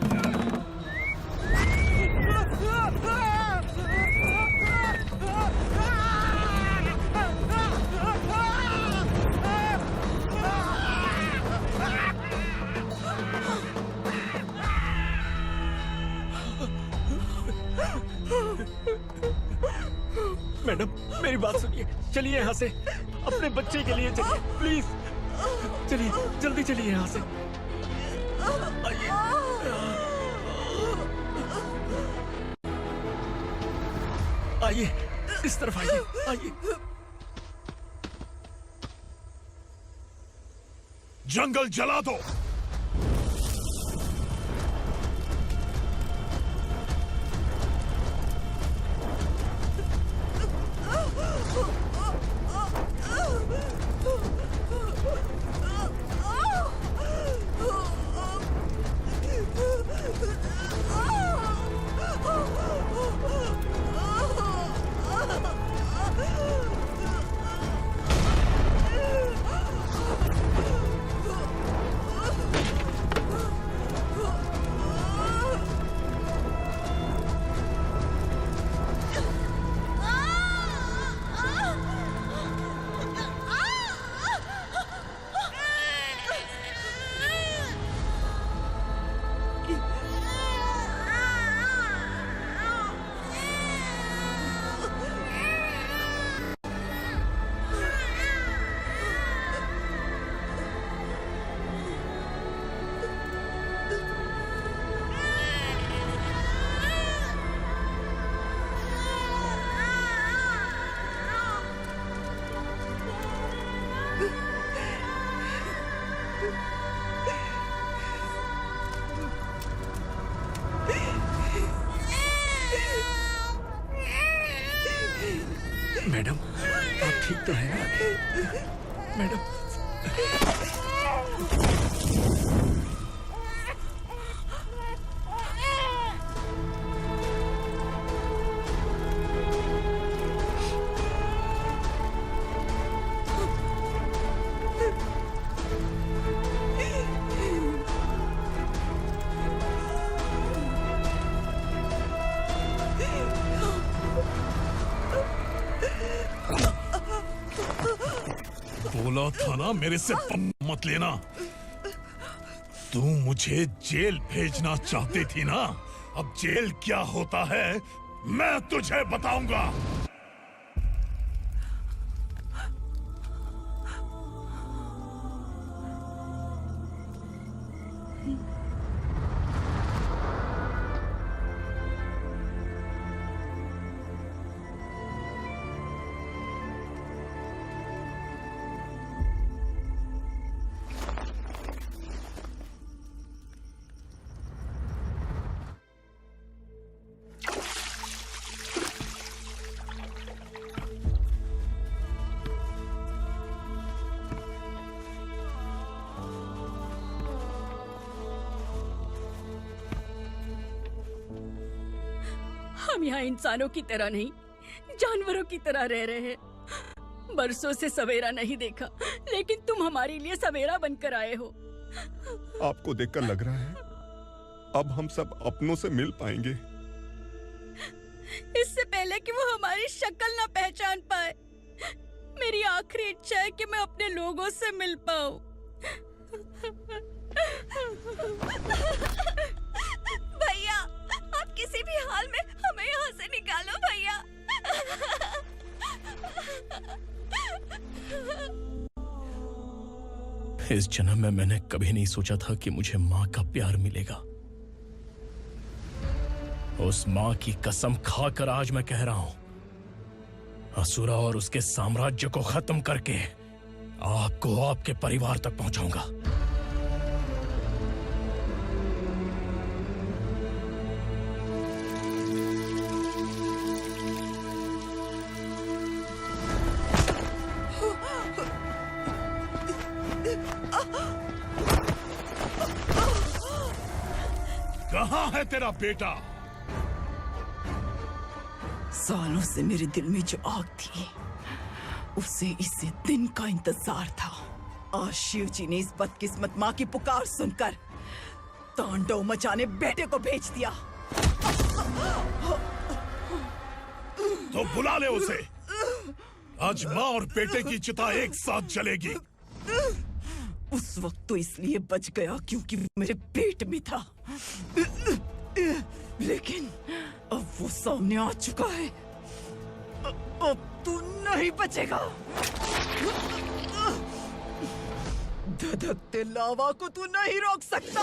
मैडम, मेरी बात सुनिए। चलिए यहाँ से, अपने बच्चे के लिए चलिए प्लीज। चलिए, जल्दी चलिए यहाँ से। आइए। आइए, इस तरफ आइए, आइए। जंगल जला दो। मैडम आप ठीक तो है ना मैडम? बोला था ना मेरे से पंगा मत लेना। तू मुझे जेल भेजना चाहती थी ना, अब जेल क्या होता है मैं तुझे बताऊंगा। हम यहाँ इंसानों की तरह नहीं, जानवरों की तरह रह रहे हैं। बरसों से सवेरा नहीं देखा, लेकिन तुम हमारे लिए सवेरा बनकर आए हो। आपको देखकर लग रहा है अब हम सब अपनों से मिल पाएंगे। इससे पहले कि वो हमारी शक्ल ना पहचान पाए, मेरी आखिरी इच्छा है कि मैं अपने लोगों से मिल पाऊं। भैया, आप किसी भी हाल में हमें यहाँ से निकालो भैया। इस जन्म में मैंने कभी नहीं सोचा था कि मुझे माँ का प्यार मिलेगा। उस माँ की कसम खाकर आज मैं कह रहा हूं, असुरा और उसके साम्राज्य को खत्म करके आपको आपके परिवार तक पहुंचाऊंगा। कहाँ है तेरा बेटा? सालों से मेरे दिल में जो आग थी, उसे इसी दिन का इंतजार था। आज शिव जी ने इस बदकिस्मत माँ की पुकार सुनकर तांडव मचाने बेटे को भेज दिया। तो बुला ले उसे। आज माँ और बेटे की चिता एक साथ जलेगी। उस वक्त तो इसलिए बच गया क्योंकि वो मेरे पेट में था, लेकिन अब वो सामने आ चुका है। अब तू नहीं बचेगा। धधकते लावा को तू नहीं रोक सकता।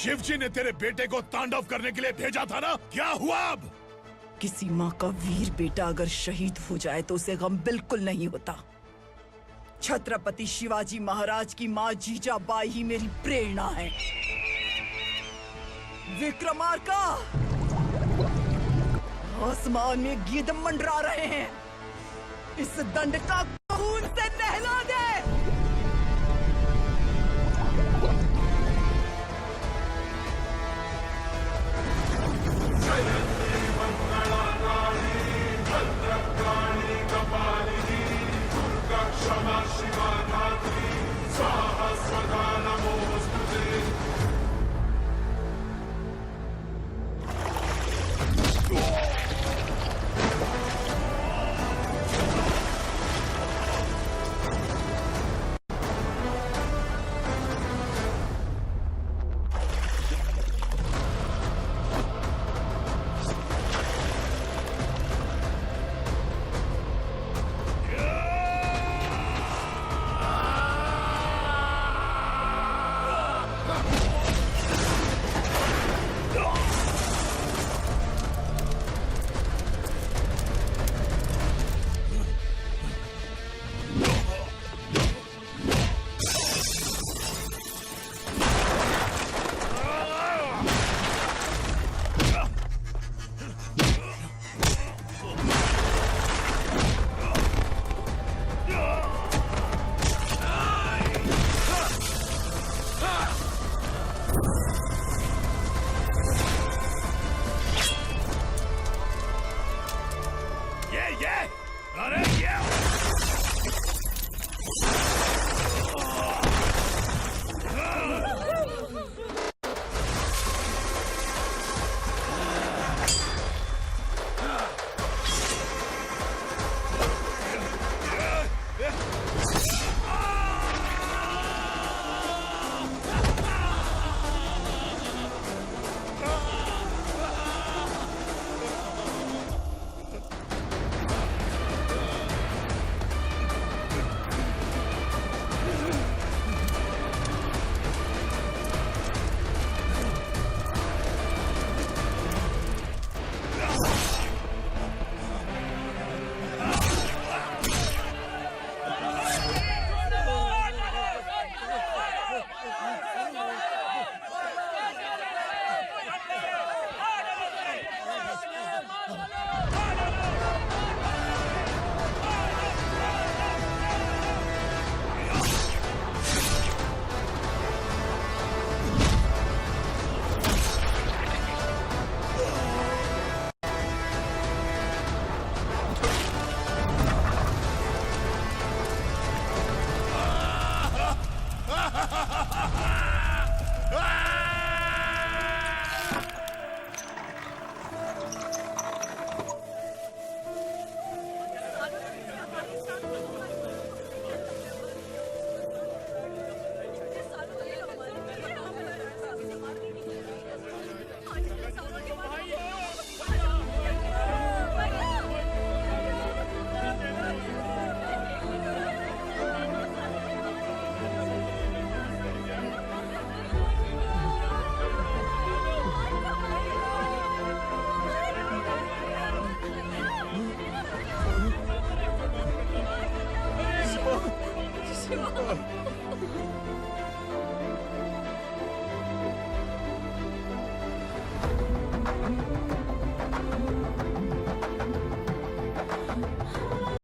शिवजी ने तेरे बेटे को तांडव करने के लिए भेजा था ना, क्या हुआ अब? किसी माँ का वीर बेटा अगर शहीद हो जाए तो उसे गम बिल्कुल नहीं होता। छत्रपति शिवाजी महाराज की माँ जीजाबाई ही मेरी प्रेरणा है। विक्रमार्का, आसमान में गिद्ध मंडरा रहे हैं। इस दंड का